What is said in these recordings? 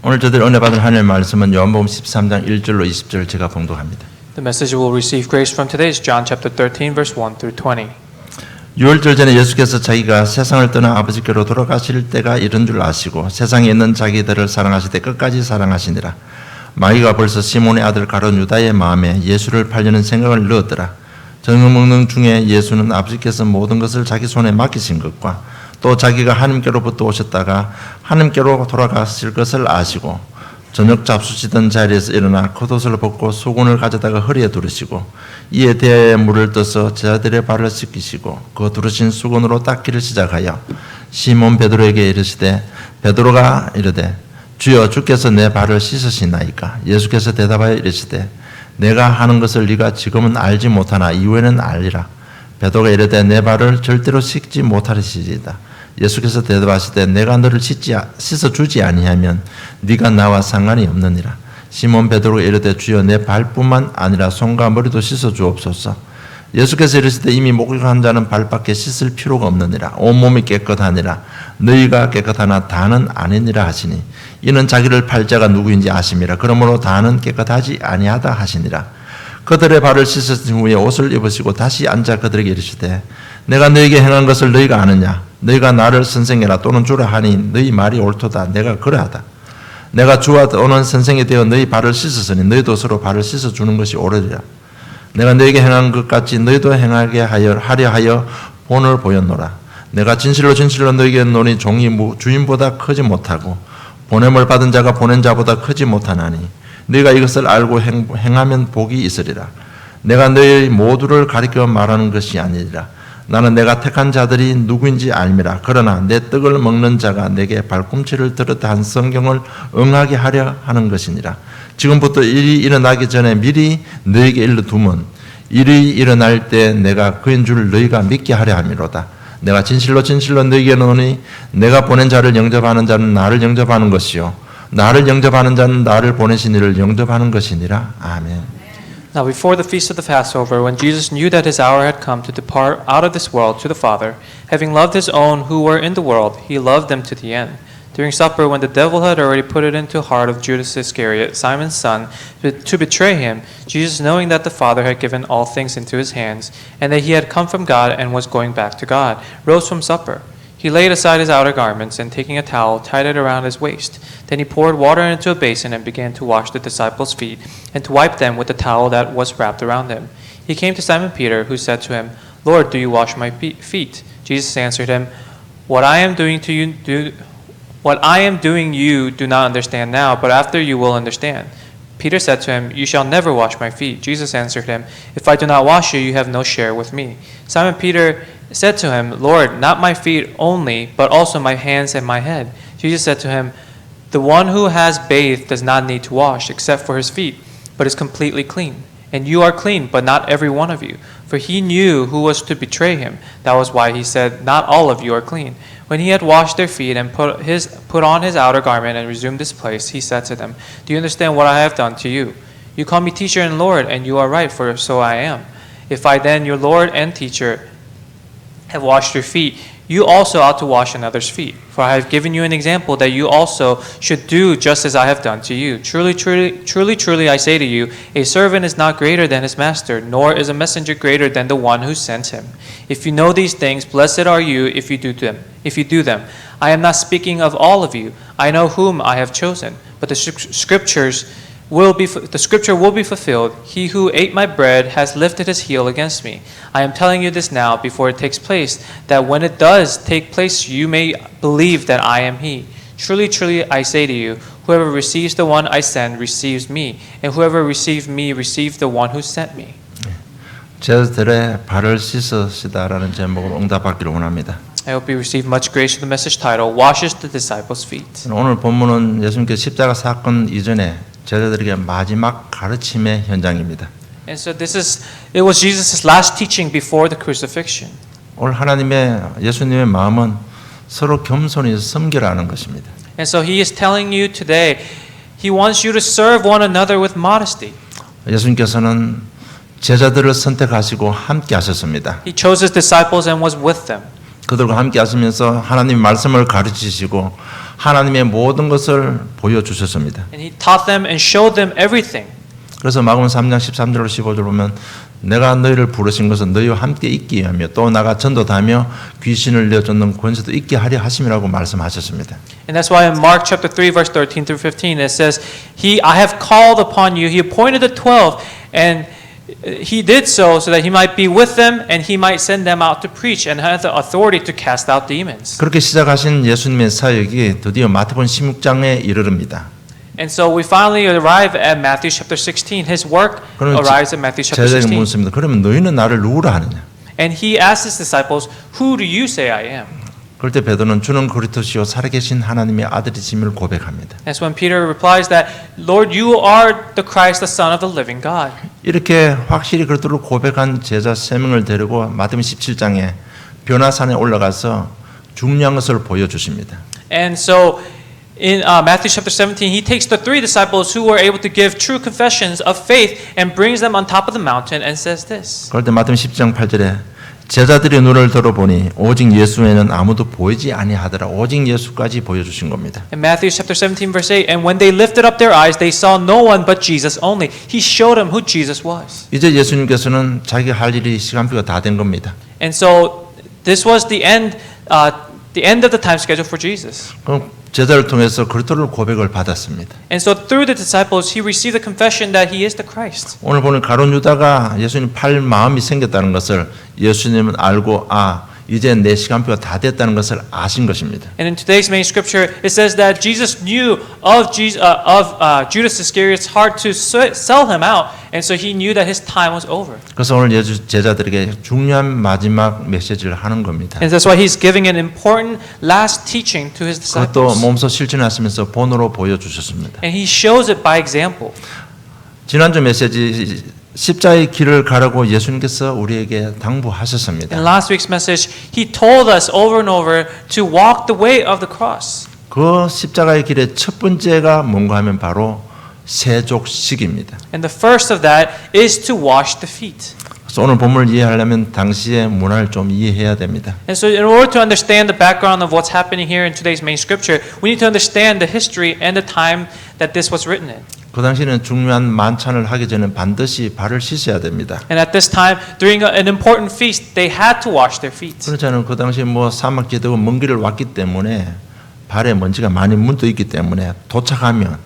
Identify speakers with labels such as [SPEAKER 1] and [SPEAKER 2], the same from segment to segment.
[SPEAKER 1] 오늘 저들 은혜 받은 하나님의 말씀은 요한복음 13장 1절로 20절 제가 봉독합니다.
[SPEAKER 2] The message we'll receive grace from today is John chapter 13 verse 1 through 20.
[SPEAKER 1] 유월절 전에 예수께서 자기가 세상을 떠나 아버지께로 돌아가실 때가 이른 줄 아시고 세상에 있는 자기들을 사랑하시되 끝까지 사랑하시니라. 마귀가 벌써 시몬의 아들 가룟 유다의 마음에 예수를 팔려는 생각을 넣었더라. 저녁 먹는 중에 예수는 아버지께서 모든 것을 자기 손에 맡기신 것과 또 자기가 하나님께로부터 오셨다가 하나님께로 돌아가실 것을 아시고 저녁 잡수시던 자리에서 일어나 겉옷을 벗고 수건을 가져다가 허리에 두르시고 이에 대야에 물을 떠서 제자들의 발을 씻기시고 그 두르신 수건으로 닦기를 시작하여 시몬 베드로에게 이르시되 베드로가 이르되 주여 주께서 내 발을 씻으시나이까. 예수께서 대답하여 이르시되 내가 하는 것을 네가 지금은 알지 못하나 이후에는 알리라. 베드로가 이르되 내 발을 절대로 씻지 못하리시리이다. 예수께서 대답하시되 내가 너를 씻어주지 아니하면 네가 나와 상관이 없느니라. 시몬 베드로가 이르되 주여 내 발뿐만 아니라 손과 머리도 씻어주옵소서. 예수께서 이르시되 이미 목욕한 자는 발밖에 씻을 필요가 없느니라. 온몸이 깨끗하니라. 너희가 깨끗하나 다는 아니니라 하시니 이는 자기를 팔 자가 누구인지 아심이라. 그러므로 다는 깨끗하지 아니하다 하시니라. 그들의 발을 씻으신 후에 옷을 입으시고 다시 앉아 그들에게 이르시되 내가 너희에게 행한 것을 너희가 아느냐. 너희가 나를 선생이라 또는 주라 하니 너희 말이 옳도다. 내가 그러하다. 내가 주와 또는 선생이 되어 너희 발을 씻었으니 너희도 서로 발을 씻어주는 것이 옳으리라. 내가 너희에게 행한 것 같이 너희도 행하게 하려 하여 본을 보였노라. 내가 진실로 너희에게 노니 종이 주인보다 크지 못하고 보냄을 받은 자가 보낸 자보다 크지 못하나니 너희가 이것을 알고 행하면 복이 있으리라. 내가 너희 모두를 가리켜 말하는 것이 아니라 나는 내가 택한 자들이 누구인지 알미라. 그러나 내 떡을 먹는 자가 내게 발꿈치를 들었다 한 성경을 응하게 하려 하는 것이니라. 지금부터 일이 일어나기 전에 미리 너희에게 일러두면 일이 일어날 때 내가 그인 줄 너희가 믿게 하려 함이로다. 내가 진실로 너희에게 노니 내가 보낸 자를 영접하는 자는 나를 영접하는 것이요 나를 영접하는 자는 나를 보내신 이를 영접하는 것이니라. 아멘.
[SPEAKER 2] Now before the feast of the Passover, when Jesus knew that his hour had come to depart out of this world to the Father, having loved his own who were in the world, he loved them to the end. During supper, when the devil had already put it into the heart of Judas Iscariot, Simon's son, to betray him, Jesus, knowing that the Father had given all things into his hands, and that he had come from God and was going back to God, rose from supper. He laid aside his outer garments, and taking a towel, tied it around his waist. Then he poured water into a basin and began to wash the disciples' feet, and to wipe them with the towel that was wrapped around him. He came to Simon Peter, who said to him, Lord, do you wash my feet? Jesus answered him, What I am doing you do not understand now, but after you will understand. Peter said to him, You shall never wash my feet. Jesus answered him, If I do not wash you, you have no share with me. Simon Peter said to him, Lord, not my feet only, but also my hands and my head. Jesus said to him, The one who has bathed does not need to wash except for his feet, but is completely clean. And you are clean, but not every one of you. For he knew who was to betray him. That was why he said, Not all of you are clean. When he had washed their feet and put on his outer garment and resumed his place, he said to them, Do you understand what I have done to you? You call me teacher and Lord, and you are right, for so I am. If I then, your Lord and teacher, have washed your feet, you also ought to wash another's feet. For I have given you an example that you also should do just as I have done to you. Truly, I say to you, a servant is not greater than his master, nor is a messenger greater than the one who sent him. If you know these things, blessed are you if you do them. I am not speaking of all of you. I know whom I have chosen. But the scripture will be fulfilled. He who ate my bread has lifted his heel against me. I am telling you this now before it takes place, that when it does take place, you may believe that I am he. Truly, I say to you, whoever receives the one I send receives me, and whoever receives me receives the one who sent me.
[SPEAKER 1] 제자들의 발을 씻으시다라는 제목으로 응답받기를 원합니다.
[SPEAKER 2] I hope you receive much grace with the message title, Washes the Disciples' Feet.
[SPEAKER 1] 오늘 본문은 예수님께서 십자가 사건 이전에 제자들에게 마지막 가르침의 현장입니다.
[SPEAKER 2] And so it was Jesus' last teaching before the crucifixion.
[SPEAKER 1] 오늘 예수님의 마음은 서로 겸손히 섬기라는 것입니다.
[SPEAKER 2] And so he is telling you today, he wants you to serve one another with modesty.
[SPEAKER 1] 예수님께서는 제자들을 선택하시고 함께 하셨습니다.
[SPEAKER 2] He chose his disciples and was with them.
[SPEAKER 1] 그들과 함께 하시면서 하나님 말씀을 가르치시고 하나님의 모든 것을 보여주셨습니다.
[SPEAKER 2] And he taught them and showed them everything.
[SPEAKER 1] 그래서 마가복음 3장 13절로 15절 보면 내가 너희를 부르신 것은 너희와 함께 있게 하며 또 나가 전도하며 귀신을 내쫓는 권세도 있게 하려 하심이라고 말씀하셨습니다.
[SPEAKER 2] And that's why in Mark chapter 3 verse 13 through 15 it says, I have called upon you, he appointed the 12 and he did so that he might be with them and he might send them out to preach and have the authority to cast out demons.
[SPEAKER 1] 그렇게 시작하신 예수님의 사역이 드디어 마태복음 16장에 이르릅니다.
[SPEAKER 2] And so we finally arrive at Matthew chapter 16. His work arrives at Matthew chapter
[SPEAKER 1] 제자에게
[SPEAKER 2] 16.
[SPEAKER 1] 묻습니다. 그러면 너희는 나를 누구라 하느냐?
[SPEAKER 2] And he asked his disciples, who do you say I am?
[SPEAKER 1] 그럴 때 베드로는 주는 그리스도시요 살아계신 하나님의 아들이심을 고백합니다.
[SPEAKER 2] That's when Peter replies that, Lord, you are the Christ, the Son of the living God.
[SPEAKER 1] 이렇게 확실히 그리스도를 고백한 제자 3명을 데리고 마태복음 17장에 변화산에 올라가서 중요한 것을 보여주십니다.
[SPEAKER 2] And so in Matthew chapter 17, he takes the 3 disciples who were able to give true confessions of faith and brings them on top of the mountain and says this.
[SPEAKER 1] 그럴 때 마태복음 10장 8절에 제자들이 눈을 들어보니 오직 예수 외에는 아무도 보이지 아니하더라. 오직 예수까지 보여주신 겁니다.
[SPEAKER 2] In Matthew chapter 17 verse 8, and when they lifted up their eyes, they saw no one but Jesus only. He showed them who Jesus was.
[SPEAKER 1] 이제 예수님께서는 자기가 할 일이 시간표가 다 된 겁니다.
[SPEAKER 2] And so this was the end of the time schedule for Jesus.
[SPEAKER 1] 그럼 제자를 통해서 그리스도를 고백을 받았습니다.
[SPEAKER 2] And so through the disciples, he received the confession that he is the Christ.
[SPEAKER 1] 오늘 보는 가룟 유다가 예수님 팔 마음이 생겼다는 것을 예수님은 알고 이제 내 시간표가 다 됐다는 것을 아신 것입니다.
[SPEAKER 2] And in today's main scripture, it says that Jesus knew of Judas Iscariot's heart to sell him out, and so he knew that his time was over.
[SPEAKER 1] 그래서 오늘 예수 제자들에게 중요한 마지막 메시지를 하는 겁니다.
[SPEAKER 2] And that's why he's giving an important last teaching to his
[SPEAKER 1] 그것도
[SPEAKER 2] disciples.
[SPEAKER 1] 몸소 실천하시면서 본으로 보여주셨습니다.
[SPEAKER 2] And he shows it by example.
[SPEAKER 1] 지난주 메시지 십자의 길을 가라고 예수님께서 우리에게 당부하셨습니다.
[SPEAKER 2] In last week's message, he told us over and over to walk the way of the cross.
[SPEAKER 1] 그 십자가의 길의 첫 번째가 뭔가 하면 바로 세족식입니다.
[SPEAKER 2] And the first of that is to wash the feet.
[SPEAKER 1] 그래서 오늘 본문을 이해하려면 당시의 문화를 좀 이해해야 됩니다.
[SPEAKER 2] And so in order to understand the background of what's happening here in today's main scripture, we need to understand the history and the time that this was written in.
[SPEAKER 1] 그 당시에는 중요한 만찬을 하기 전에 반드시 발을 씻어야 됩니다.
[SPEAKER 2] And at this time, during an important feast, they had to wash their feet.
[SPEAKER 1] 그렇잖아요. 그 당시에 사막 지대고 먼 길을 왔기 때문에 발에 먼지가 많이 묻어 있기 때문에 도착하면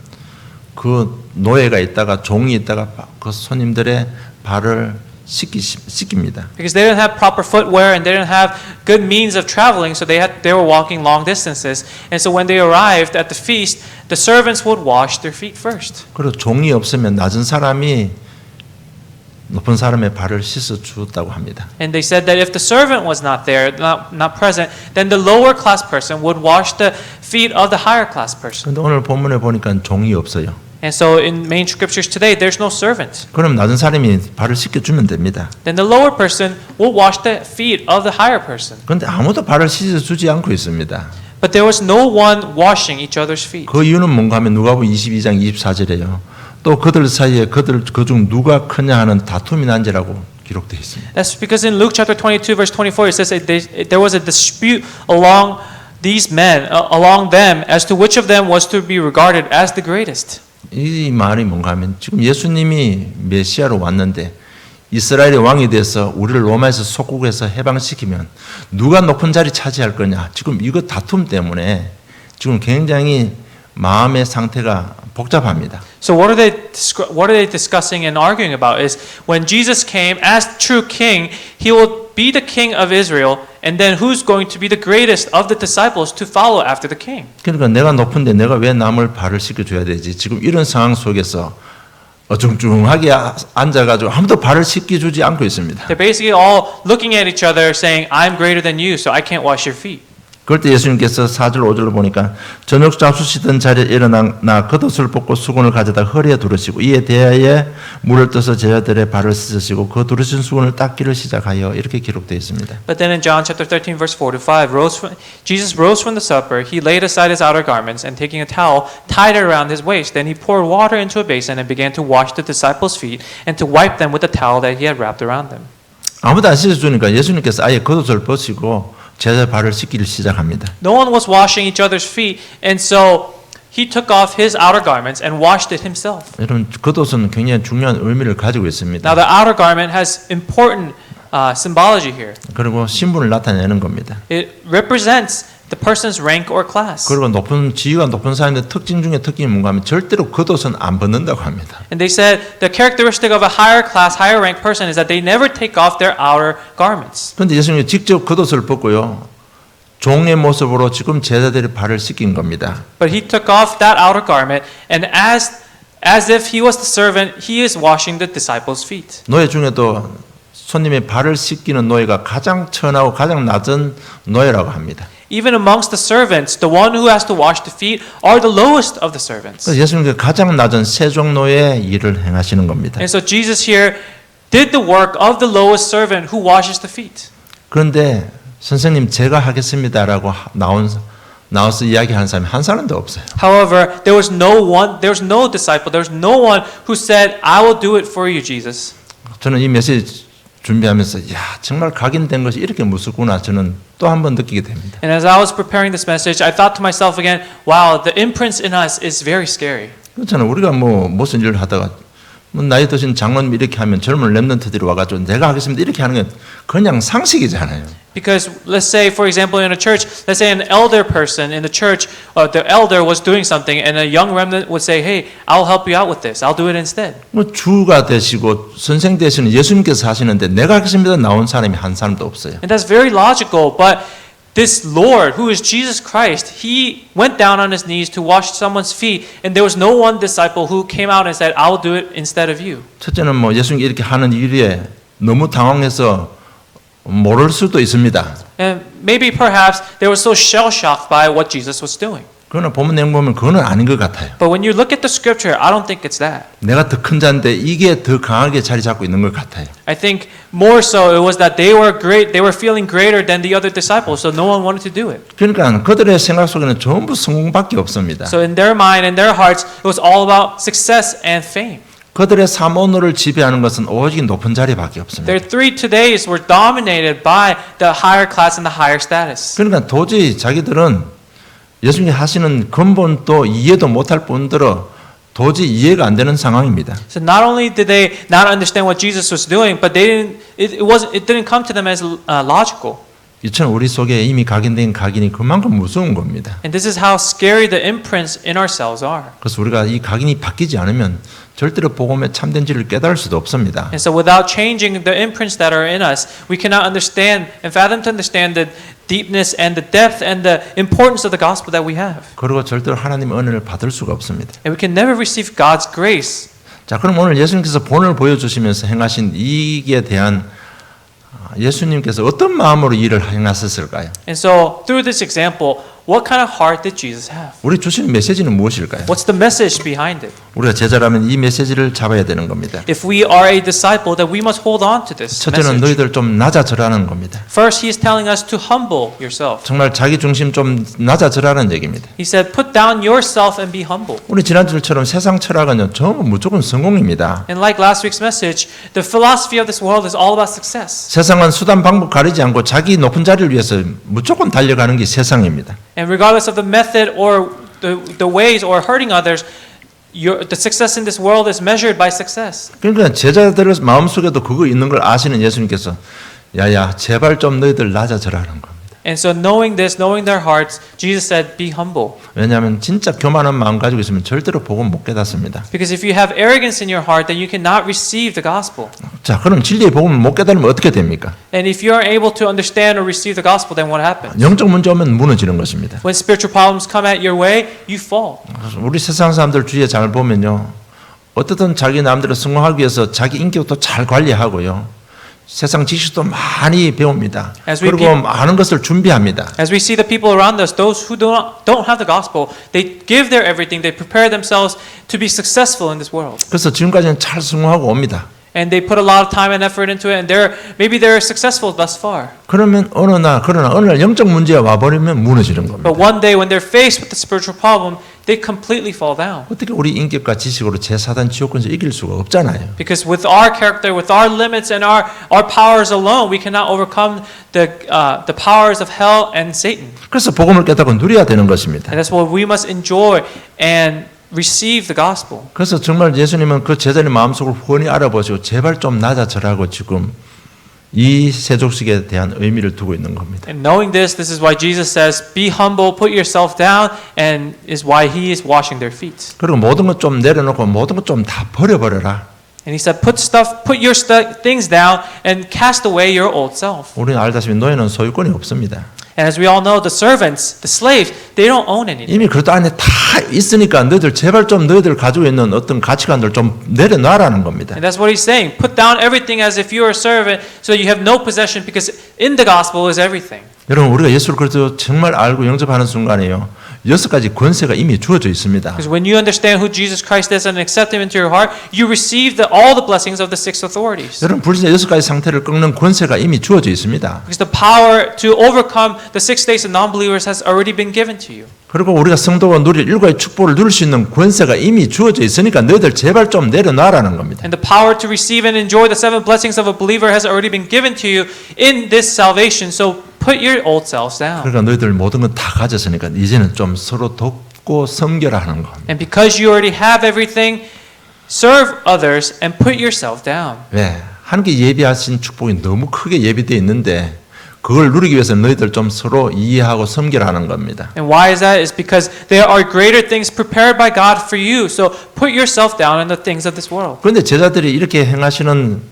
[SPEAKER 1] 그 노예가 있다가 종이 있다가 그 손님들의 발을 씻깁니다.
[SPEAKER 2] Because they didn't have proper footwear and they didn't have good means of traveling, so they were walking long distances. And so when they arrived at the feast, the servants would wash their feet first.
[SPEAKER 1] 그리고 종이 없으면 낮은 사람이 높은 사람의 발을 씻어 주었다고 합니다.
[SPEAKER 2] And they said that if the servant was not there, not present, then the lower class person would wash the feet of the higher class person.
[SPEAKER 1] 그런데 오늘 본문에 보니까 종이 없어요.
[SPEAKER 2] And so in main scriptures today, there's no servant.
[SPEAKER 1] 그럼 낮은 사람이 발을 씻겨주면 됩니다.
[SPEAKER 2] Then the lower person will wash the feet of the higher person.
[SPEAKER 1] 그런데 아무도 발을 씻어주지 않고 있습니다.
[SPEAKER 2] But there was no one washing each other's feet.
[SPEAKER 1] 그 이유는 뭔가 하면 누가복음 22장 24절에요. 또 그들 사이에 그중 누가 크냐 하는 다툼이 난지라고 기록되어 있습니다.
[SPEAKER 2] That's because in Luke chapter 22 verse 24 it says that there was a dispute along these men, along them, as to which of them was to be regarded as the greatest.
[SPEAKER 1] 이 말이 뭔가 하면 지금 예수님이 메시아로 왔는데 이스라엘의 왕이 돼서 우리를 로마에서 속국에서 해방시키면 누가 높은 자리 차지할 거냐. 지금 이거 다툼 때문에 지금 굉장히 마음의 상태가 복잡합니다.
[SPEAKER 2] So what are they discussing and arguing about is when Jesus came as true king, he will be the king of Israel, and then who's going to be the greatest of the disciples to follow after the king?
[SPEAKER 1] 그러니까 내가 높은데 내가 왜 남을 발을 씻겨줘야 되지? 지금 이런 상황 속에서 어중중하게 앉아가지고 아무도 발을 씻겨주지 않고 있습니다.
[SPEAKER 2] They're basically all looking at each other saying, I'm greater than you, so I can't wash your feet.
[SPEAKER 1] 그럴 때 예수님께서 4절 5절로 보니까 저녁 잡수시던 자리에 일어나 겉옷을 벗고 수건을 가져다 허리에 두르시고 이에 대야에 물을 떠서 제자들의 발을 씻으시고 그 두르신 수건을 닦기를 시작하여 이렇게 기록되어 있습니다.
[SPEAKER 2] But then in John chapter 13 verse 4 to 5, Jesus rose from the supper, he laid aside his outer garments and taking a towel tied it around his waist, then he poured water into a basin and began to wash the disciples' feet and to wipe them with the towel that he had wrapped around them.
[SPEAKER 1] 아무도 안 씻어주니까 예수님께서 아예 겉옷을 벗으시고 제자 발을 씻기를 시작합니다.
[SPEAKER 2] No one was washing each other's feet, and so he took off his outer garments and washed it himself.
[SPEAKER 1] 여러분 겉옷은 굉장히 중요한 의미를 가지고 있습니다.
[SPEAKER 2] Now the outer garment has important symbology here.
[SPEAKER 1] 그리고 신분을 나타내는 겁니다.
[SPEAKER 2] It represents the person's rank or class.
[SPEAKER 1] 그리고 지위가 높은 사람의 특징 중에 특징이 뭔가 하면 절대로 겉옷은 안 벗는다고 합니다.
[SPEAKER 2] And they said the characteristic of a higher class, higher rank person is that they never take off their outer garments.
[SPEAKER 1] 그런데 예수님이 직접 겉옷을 벗고요. 종의 모습으로 지금 제자들의 발을 씻긴 겁니다.
[SPEAKER 2] But he took off that outer garment, and as if he was the servant, he is washing the disciples' feet.
[SPEAKER 1] 노예 중에도 손님의 발을 씻기는 노예가 가장 천하고 가장 낮은 노예라고 합니다.
[SPEAKER 2] Even amongst the servants, the one who has to wash the feet are the lowest of the servants.
[SPEAKER 1] 그래서 예수님께서 가장 낮은 세종노예의 일을 행하시는 겁니다.
[SPEAKER 2] And so Jesus here did the work of the lowest servant who washes the feet.
[SPEAKER 1] 그런데 선생님 제가 하겠습니다라고 나와서 이야기하는 사람이 한 사람도 없어요.
[SPEAKER 2] However, there was no disciple, there was no one who said, I will do it for you, Jesus.
[SPEAKER 1] 저는 이 메시지 준비하면서 야 정말 각인된 것이 이렇게 무섭구나 저는 또 한 번 느끼게 됩니다.
[SPEAKER 2] And as I was preparing this message, I thought to myself again, wow, the imprints in us is very scary.
[SPEAKER 1] 그렇잖아요. 우리가 무슨 일을 하다가 나이 드신 장로님 이렇게 하면 젊은 렘넌트들이 와가지고 내가 하겠습니다 이렇게 하는 건 그냥 상식이잖아요.
[SPEAKER 2] Because let's say, for example, in a church, let's say an elder person in the church, the elder was doing something, and a young remnant would say, "Hey, I'll help you out with this. I'll do it instead."
[SPEAKER 1] 주가 되시고 선생 되시는 예수님께서 하시는데 내가 하겠습니다 나온 사람이 한 사람도 없어요.
[SPEAKER 2] And that's very logical, but this Lord, who is Jesus Christ, he went down on his knees to wash someone's feet, and there was no one disciple who came out and said, "I'll do it instead of you."
[SPEAKER 1] 첫째는 예수님이 이렇게 하는 일에 너무 당황해서 모를 수도 있습니다.
[SPEAKER 2] And maybe perhaps they were so shell-shocked by what Jesus was doing.
[SPEAKER 1] 그러나 본문 내용 보면 그거는 아닌 것 같아요.
[SPEAKER 2] But when you look at the scripture, I don't think it's that.
[SPEAKER 1] 내가 더 큰 자인데 이게 더 강하게 자리 잡고 있는 것 같아요.
[SPEAKER 2] I think more so it was that they were feeling greater than the other disciples, so no one wanted to do it.
[SPEAKER 1] 그러니까 그들의 생각 속에는 전부 성공밖에 없습니다.
[SPEAKER 2] So in their mind and their hearts, it was all about success and fame.
[SPEAKER 1] 그들의 삶 오늘을 지배하는 것은 오직 높은 자리밖에 없습니다.
[SPEAKER 2] Their 3 todays were dominated by the higher class and the higher status.
[SPEAKER 1] 그러니까 도저히 자기들은 예수님이 하시는 근본도 이해도 못할 뿐더러 도저히 이해가 안 되는 상황입니다.
[SPEAKER 2] So not only did they not understand what Jesus was doing, but it didn't come to them as logical.
[SPEAKER 1] 이처럼 우리 속에 이미 각인된 각인이 그만큼 무서운 겁니다.
[SPEAKER 2] And this is how scary the imprints in ourselves are.
[SPEAKER 1] 그래서 우리가 이 각인이 바뀌지 않으면 절대로 복음의 참된지를 깨달을 수도 없습니다.
[SPEAKER 2] And so without changing the imprints that are in us, we cannot understand and fathom to understand the deepness and the depth and the importance of the gospel that we have.
[SPEAKER 1] 그리고 절대로 하나님의 은혜를 받을 수가 없습니다.
[SPEAKER 2] And we can never receive God's grace.
[SPEAKER 1] 자, 그럼 오늘 예수님께서 본을 보여주시면서 행하신 이익에 대한 예수님께서 어떤 마음으로 일을 행하셨을까요?
[SPEAKER 2] And so through this example, what kind of heart did Jesus have?
[SPEAKER 1] 우리 주시는 메시지는 무엇일까요?
[SPEAKER 2] What's the message behind it?
[SPEAKER 1] 우리가 제자라면 이 메시지를 잡아야 되는 겁니다.
[SPEAKER 2] If we are a disciple, then we must hold on to this
[SPEAKER 1] 첫째는
[SPEAKER 2] message.
[SPEAKER 1] 너희들 좀 낮아져라는 겁니다.
[SPEAKER 2] First, he is telling us to humble yourself.
[SPEAKER 1] 정말 자기 중심 좀 낮아져라는 얘기입니다.
[SPEAKER 2] He said, put down yourself and be humble.
[SPEAKER 1] 우리 지난주처럼 세상 철학은요, 전부 무조건 성공입니다.
[SPEAKER 2] And like last week's message, the philosophy of this world is all about success.
[SPEAKER 1] 세상은 수단 방법 가리지 않고 자기 높은 자리를 위해서 무조건 달려가는 게 세상입니다.
[SPEAKER 2] And regardless of the method or the ways or hurting others, the success in this world is measured by success.
[SPEAKER 1] 그러니까 제자들의 마음속에도 그거 있는 걸 아시는 예수님께서 야야 제발 좀 너희들 낮아져라는 겁니다.
[SPEAKER 2] And so knowing this, knowing their hearts, Jesus said, be humble.
[SPEAKER 1] 왜냐하면 진짜 교만한 마음 가지고 있으면 절대로 복음 못 깨닫습니다.
[SPEAKER 2] Because if you have arrogance in your heart, then you cannot receive the gospel.
[SPEAKER 1] 자, 그럼 진리의 복음을 못 깨달으면 어떻게 됩니까?
[SPEAKER 2] And if you aren't able to understand or receive the gospel, then what happens?
[SPEAKER 1] 영적 문제 오면 무너지는 것입니다.
[SPEAKER 2] When spiritual problems come at your way, you fall.
[SPEAKER 1] 우리 세상 사람들 주위에 잘 보면요, 어떻든 자기 남들을 성공하기 위해서 자기 인격도 잘 관리하고요. 세상 지식도 많이 배웁니다. 그리고 많은 것을 준비합니다.
[SPEAKER 2] As we see the people around us, those who don't have the gospel, they give their everything. They prepare themselves to be successful in this world.
[SPEAKER 1] 그래서 지금까지는 잘 성공하고 옵니다.
[SPEAKER 2] And they put a lot of time and effort into it, and maybe they're successful thus far.
[SPEAKER 1] 그러나 어느 날 영적 문제가 와버리면 무너지는 겁니다.
[SPEAKER 2] But one day when they're faced with the spiritual problem, they completely fall down.
[SPEAKER 1] 어떻게 우리 인격과 지식으로 제사단 지옥권세 이길 수가 없잖아요.
[SPEAKER 2] Because with our character, with our limits and our powers alone, we cannot overcome the powers of hell and Satan.
[SPEAKER 1] 그래서 복음을 깨닫고 누려야 되는 것입니다.
[SPEAKER 2] And that's what we must enjoy and receive the gospel.
[SPEAKER 1] 그래서 정말 예수님은 그 제자의 마음속을 훤히 알아보시고 제발 좀 낮아져라고 지금 이 세족식에 대한 의미를 두고 있는 겁니다.
[SPEAKER 2] And knowing this is why Jesus says, "Be humble, put yourself down," and is why He is washing their feet.
[SPEAKER 1] 그리고 모든 것 좀 내려놓고 모든 것 좀 다 버려버려라.
[SPEAKER 2] And He said, "Put your things down and cast away your old self."
[SPEAKER 1] 우리는 알다시피 노예는 소유권이 없습니다.
[SPEAKER 2] And as we all know, the servants, the slaves, they don't own anything.
[SPEAKER 1] 이미 그릇 안에 다 있으니까 너희들 제발 좀 너희들 가지고 있는 어떤 가치관들 좀 내려놔라는 겁니다.
[SPEAKER 2] And that's what He's saying. Put down everything as if you are a servant, so you have no possession, because in the gospel is everything.
[SPEAKER 1] 여러분 우리가 예수를 그리스도 정말 알고 영접하는 순간에요. 6가지 권세가 이미 주어져 있습니다.
[SPEAKER 2] Because when you understand who Jesus Christ is and accept Him into your heart, you receive all the blessings of the six authorities.
[SPEAKER 1] 여러분 불신의 6가지 상태를 꺾는 권세가 이미 주어져 있습니다.
[SPEAKER 2] Because the power to overcome the 6 states of non-believers has already been given to you.
[SPEAKER 1] 그리고 우리가 성도가 누릴 7가지 축복을 누릴 수 있는 권세가 이미 주어져 있으니까 너희들 제발 좀 내려놔라는 겁니다.
[SPEAKER 2] And the power to receive and enjoy the 7 blessings of a believer has already been given to you in this salvation. So put your old selves down.
[SPEAKER 1] 그러니까 너희들 모든 건 다 가졌으니까 이제는 좀 서로 돕고 섬겨라 하는 겁니다.
[SPEAKER 2] And because you already have everything, serve others and put yourself down.
[SPEAKER 1] 왜? 하나님께 예비하신 축복이 너무 크게 예비되어 있는데 그걸 누리기 위해서 너희들 좀 서로 이해하고 섬기라 하는 겁니다.
[SPEAKER 2] And why is that? It's because there are greater things prepared by God for you. So put yourself down in the things of this world.
[SPEAKER 1] 그런데 제자들이 이렇게 행하시는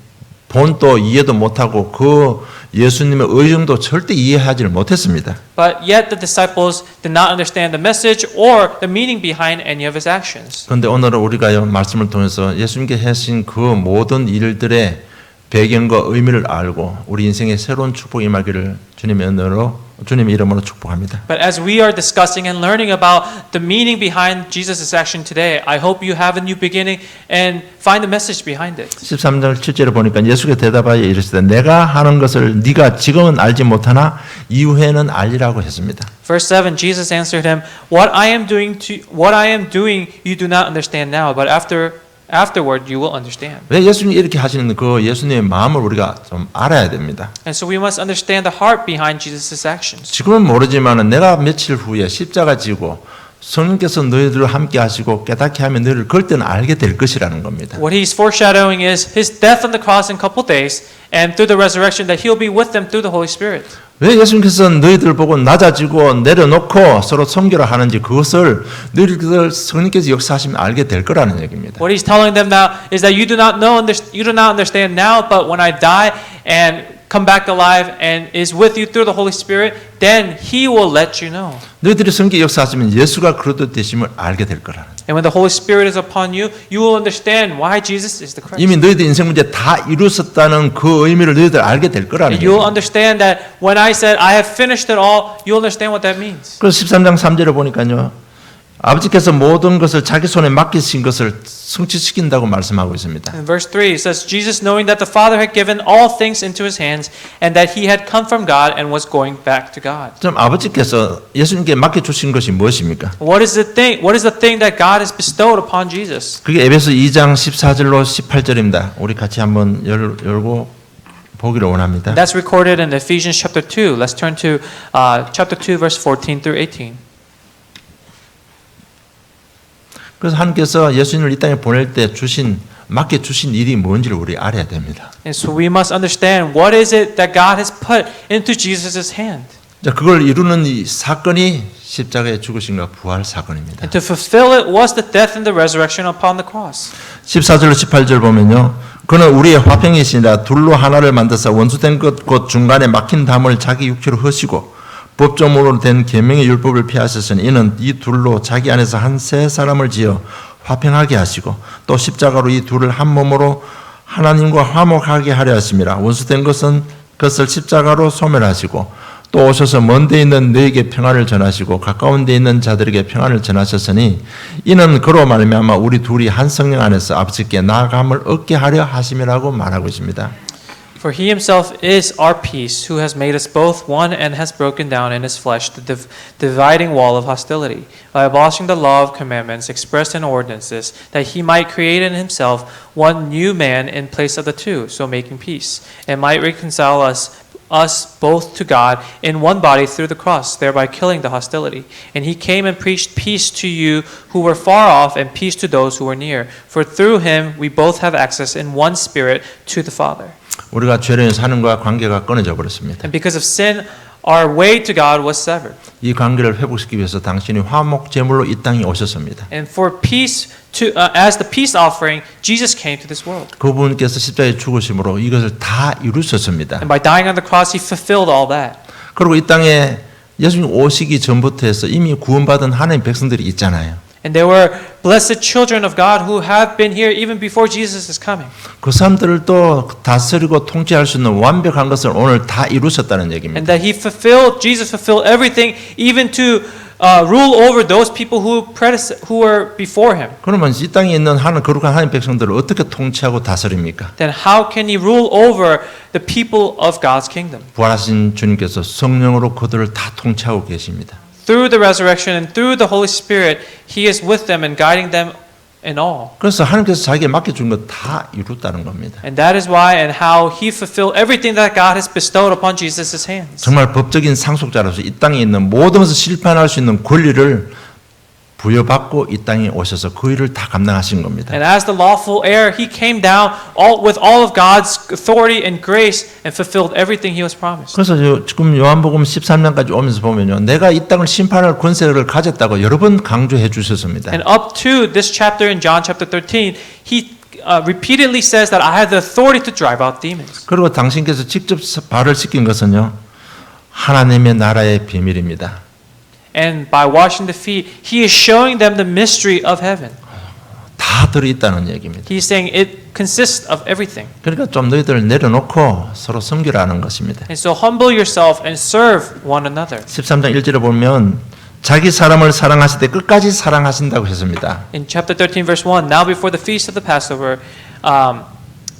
[SPEAKER 1] 본도 이해도 못하고 그 예수님의 의정도 절대 이해하지를 못했습니다.
[SPEAKER 2] But yet the disciples did not understand the message or the meaning behind any of His actions.
[SPEAKER 1] 그런데 오늘은 우리가 말씀을 통해서 예수님께 하신 그 모든 일들의 배경과 의미를 알고 우리 인생에 새로운 축복이 임하기를 주님의 이름으로 축복합니다.
[SPEAKER 2] But as we are discussing and learning about the meaning behind Jesus' action today, I hope you have a new beginning and find the message behind it.
[SPEAKER 1] 13절 7절에 보니까 예수께 대답하여 이르시되 내가 하는 것을 네가 지금은 알지 못하나 이후에는 알리라고 했습니다.
[SPEAKER 2] Verse 7, Jesus answered him, What I am doing you do not understand now, but afterward you will understand.
[SPEAKER 1] 왜 예수님이 이렇게 하시는 그 예수님의 마음을 우리가 좀 알아야 됩니다.
[SPEAKER 2] And so we must understand the heart behind Jesus' actions.
[SPEAKER 1] 지금은 모르지만 내가 며칠 후에 십자가 지고 성령께서 너희들과 함께 하시고 깨닫게 하면 너희를 그럴 때는 알게 될 것이라는 겁니다.
[SPEAKER 2] What he's foreshadowing is his death on the cross in a couple days, and through the resurrection that he'll be with them through the Holy Spirit.
[SPEAKER 1] 왜 예수님께서 너희들 보고 낮아지고 내려놓고 서로 섬기라 하는지 그것을 너희들 성령께서 역사하시면 알게 될 거라는 얘기입니다.
[SPEAKER 2] What he's telling them now is that you do not understand now, but when I die and come back alive and is with you through the Holy Spirit, then He will let you know.
[SPEAKER 1] 너희들이 성경 역사하시면 예수가 그릇 되심을 알게 될 거라는.
[SPEAKER 2] And when the Holy Spirit is upon you, you will understand why Jesus is the Christ.
[SPEAKER 1] 이미 너희들 인생 문제 다 이루었다는 그 의미를 너희들 알게 될 거라는
[SPEAKER 2] And you'll
[SPEAKER 1] 얘기입니다.
[SPEAKER 2] understand that when I said I have finished it all, you'll understand what that means.
[SPEAKER 1] 그래서 13장 3절에 보니까요. 아버지께서 모든 것을 자기 손에 맡기신 것을 성취시킨다고 말씀하고 있습니다.
[SPEAKER 2] In verse 3 it says, Jesus knowing that the Father had given all things into His hands and that He had come from God and was going back to God.
[SPEAKER 1] 좀 아버지께서 예수님께 맡겨주신 것이 무엇입니까?
[SPEAKER 2] What is the thing that God has bestowed upon Jesus?
[SPEAKER 1] 그게 에베소 2장 14절로 18절입니다. 우리 같이 한번 열고 보기를 원합니다.
[SPEAKER 2] That's recorded in Ephesians chapter 2. Let's turn to chapter 2 verse 14 through 18.
[SPEAKER 1] 그래서 하나님께서 예수님을 이 땅에 보낼 때 맡겨주신 일이 뭔지를 우리 알아야 됩니다.
[SPEAKER 2] And so we must understand what is it that God has put into Jesus' hand.
[SPEAKER 1] 자, 그걸 이루는 이 사건이 십자가의 죽으심과 부활 사건입니다.
[SPEAKER 2] And to fulfill it was the death and the resurrection upon the cross.
[SPEAKER 1] 14절로 18절 보면요. 그는 우리의 화평이시니라 둘로 하나를 만드사 원수된 것 곧 중간에 막힌 담을 자기 육체로 허시고 법조문으로 된 계명의 율법을 피하셨으니 이는 이 둘로 자기 안에서 한 세 사람을 지어 화평하게 하시고 또 십자가로 이 둘을 한 몸으로 하나님과 화목하게 하려 하심이라. 원수된 것을 십자가로 소멸하시고 또 오셔서 먼 데 있는 너에게 평안을 전하시고 가까운 데 있는 자들에게 평안을 전하셨으니 이는 그로 말미암아 우리 둘이 한 성령 안에서 아버지께 나아감을 얻게 하려 하심이라고 말하고 있습니다.
[SPEAKER 2] For he himself is our peace, who has made us both one and has broken down in his flesh the dividing wall of hostility, by abolishing the law of commandments expressed in ordinances, that he might create in himself one new man in place of the two, so making peace, and might reconcile us both to God in one body through the cross, thereby killing the hostility. And he came and preached peace to you who were far off, and peace to those who were near. For through him we both have access in one spirit to the Father.
[SPEAKER 1] 우리가 죄로 인해서 하나님과 관계가 끊어져 버렸습니다.
[SPEAKER 2] And because of sin, our way to God was severed.
[SPEAKER 1] 이 관계를 회복시키기 위해서 당신이 화목 제물로 이 땅에 오셨습니다.
[SPEAKER 2] And for peace, as the peace offering, Jesus came to this world.
[SPEAKER 1] 그분께서 십자가에 죽으심으로 이것을 다 이루셨습니다.
[SPEAKER 2] And by dying on the cross, he fulfilled all that.
[SPEAKER 1] 그리고 이 땅에 예수님 오시기 전부터 해서 이미 구원받은 하나님 백성들이 있잖아요.
[SPEAKER 2] And there were blessed children of God who have been here even before Jesus is coming.
[SPEAKER 1] 그 사람들을 또 다스리고 통치할 수 있는 완벽한 것을 오늘 다 이루셨다는 얘기입니다.
[SPEAKER 2] And that Jesus fulfilled everything, even to rule over those people who were before him.
[SPEAKER 1] 그러면 이 땅에 있는 거룩한 하나님 백성들을 어떻게 통치하고 다스립니까?
[SPEAKER 2] Then how can he rule over the people of God's kingdom?
[SPEAKER 1] 부활하신 주님께서 성령으로 그들을 다 통치하고 계십니다.
[SPEAKER 2] Through the resurrection and through the Holy Spirit, he is with them and guiding them in all.
[SPEAKER 1] 그래서 하나님께서 자기에게 맡겨준 것 다 이뤘다는 겁니다.
[SPEAKER 2] And that is why and how he fulfilled everything that God has bestowed upon Jesus' hands.
[SPEAKER 1] 정말 법적인 상속자로서 이 땅에 있는 모든 것을 실판할 수 있는 권리를 부여받고 이 땅에 오셔서 그 일을 다 감당하신 겁니다.
[SPEAKER 2] And as the lawful heir, he came down with all of God's authority and grace and fulfilled everything he was promised.
[SPEAKER 1] 그래서 지금 요한복음 13장까지 오면서 보면요, 내가 이 땅을 심판할 권세를 가졌다고 여러 번 강조해 주셨습니다.
[SPEAKER 2] And up to this chapter in John chapter 13, he repeatedly says that I have the authority to drive out demons.
[SPEAKER 1] 그리고 당신께서 직접 발을 씻긴 것은요, 하나님의 나라의 비밀입니다.
[SPEAKER 2] And by washing the feet, he is showing them the mystery of heaven.
[SPEAKER 1] 다 들어있다는 얘기입니다.
[SPEAKER 2] He's saying it consists of everything.
[SPEAKER 1] 그러니까 좀 너희들 내려놓고 서로 섬기라는 것입니다.
[SPEAKER 2] And so humble yourself and serve one another.
[SPEAKER 1] 13장 1절에 보면 자기 사람을 사랑하실 때 끝까지 사랑하신다고 했습니다.
[SPEAKER 2] In chapter 13 verse 1, now before the feast of the Passover,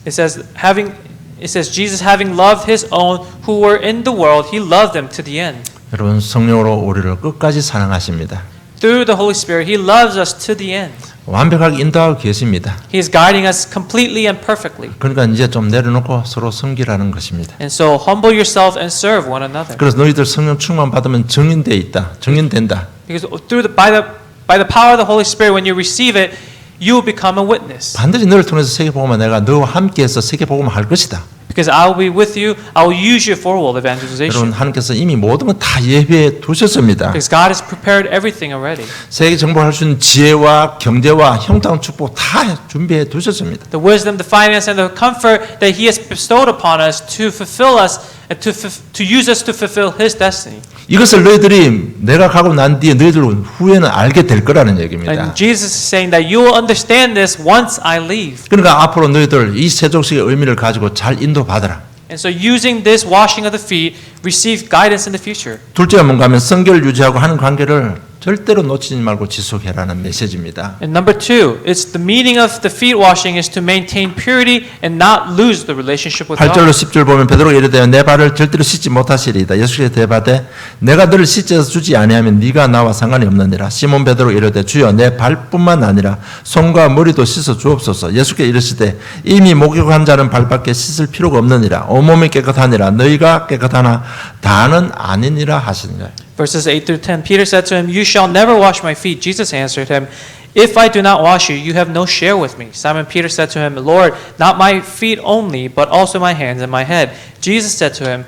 [SPEAKER 2] it says Jesus having loved his own who were in the world, he loved them to the end.
[SPEAKER 1] 여러분 성령으로 우리를 끝까지 사랑하십니다.
[SPEAKER 2] Through the Holy Spirit, he loves us to the end.
[SPEAKER 1] 완벽하게 인도하고 계십니다.
[SPEAKER 2] He is guiding us completely and perfectly.
[SPEAKER 1] 그러니까 이제 좀 내려놓고 서로 섬기라는 것입니다.
[SPEAKER 2] And so humble yourself and serve one another.
[SPEAKER 1] 그래서 너희들 성령 충만 받으면 정인돼 있다. 정인된다.
[SPEAKER 2] Because by the power of the Holy Spirit, when you receive it, you will become a witness.
[SPEAKER 1] 반드시 너를 통해서 세계복음을 내가 너와 함께해서 세계복음을 할 것이다.
[SPEAKER 2] Because I will be with you, I will use you for world
[SPEAKER 1] 여러분
[SPEAKER 2] evangelization.
[SPEAKER 1] 하나님께서 이미 모든 걸 다 예비해 두셨습니다.
[SPEAKER 2] Because God has prepared everything already.
[SPEAKER 1] 세계 정복할 수 있는 지혜와 경제와 형통 축복 다 준비해 두셨습니다.
[SPEAKER 2] The wisdom, the finance, and the comfort that He has bestowed upon us to fulfill us, and to use us to fulfill His destiny.
[SPEAKER 1] 이것을 너희들이 내가 가고 난 뒤에 너희들 후에는 알게 될 거라는 얘기입니다.
[SPEAKER 2] And Jesus is saying that you will understand this once I leave.
[SPEAKER 1] 그러니까 앞으로 너희들 이 세족식의 의미를 가지고 잘 인도받아라.
[SPEAKER 2] And so using this washing of the feet, receive guidance in the future.
[SPEAKER 1] 둘째가 뭔가 하면 성결을 유지하고 하는 관계를 절대로 놓치지 말고 지속해라는 메시지입니다.
[SPEAKER 2] And number two, it's the meaning of the feet washing is to maintain purity and not lose the relationship with
[SPEAKER 1] 8절로
[SPEAKER 2] God.
[SPEAKER 1] 10절 보면 베드로가 이르되 내 발을 절대로 씻지 못하시리이다. 예수께서 대바되 내가 너를 씻어 주지 아니하면 네가 나와 상관이 없느니라. 시몬 베드로 이르되 주여 내 발뿐만 아니라 손과 머리도 씻어 주옵소서. 예수께 이르시되 이미 목욕한 자는 발밖에 씻을 필요가 없느니라. 온몸이 깨끗하니라. 너희가 깨끗하나 다는 아니니라 하시니라.
[SPEAKER 2] Verses 8 through 10, Peter said to him, "You shall never wash my feet." Jesus answered him, "If I do not wash you, you have no share with me." Simon Peter said to him, "Lord, not my feet only, but also my hands and my head." Jesus said to him,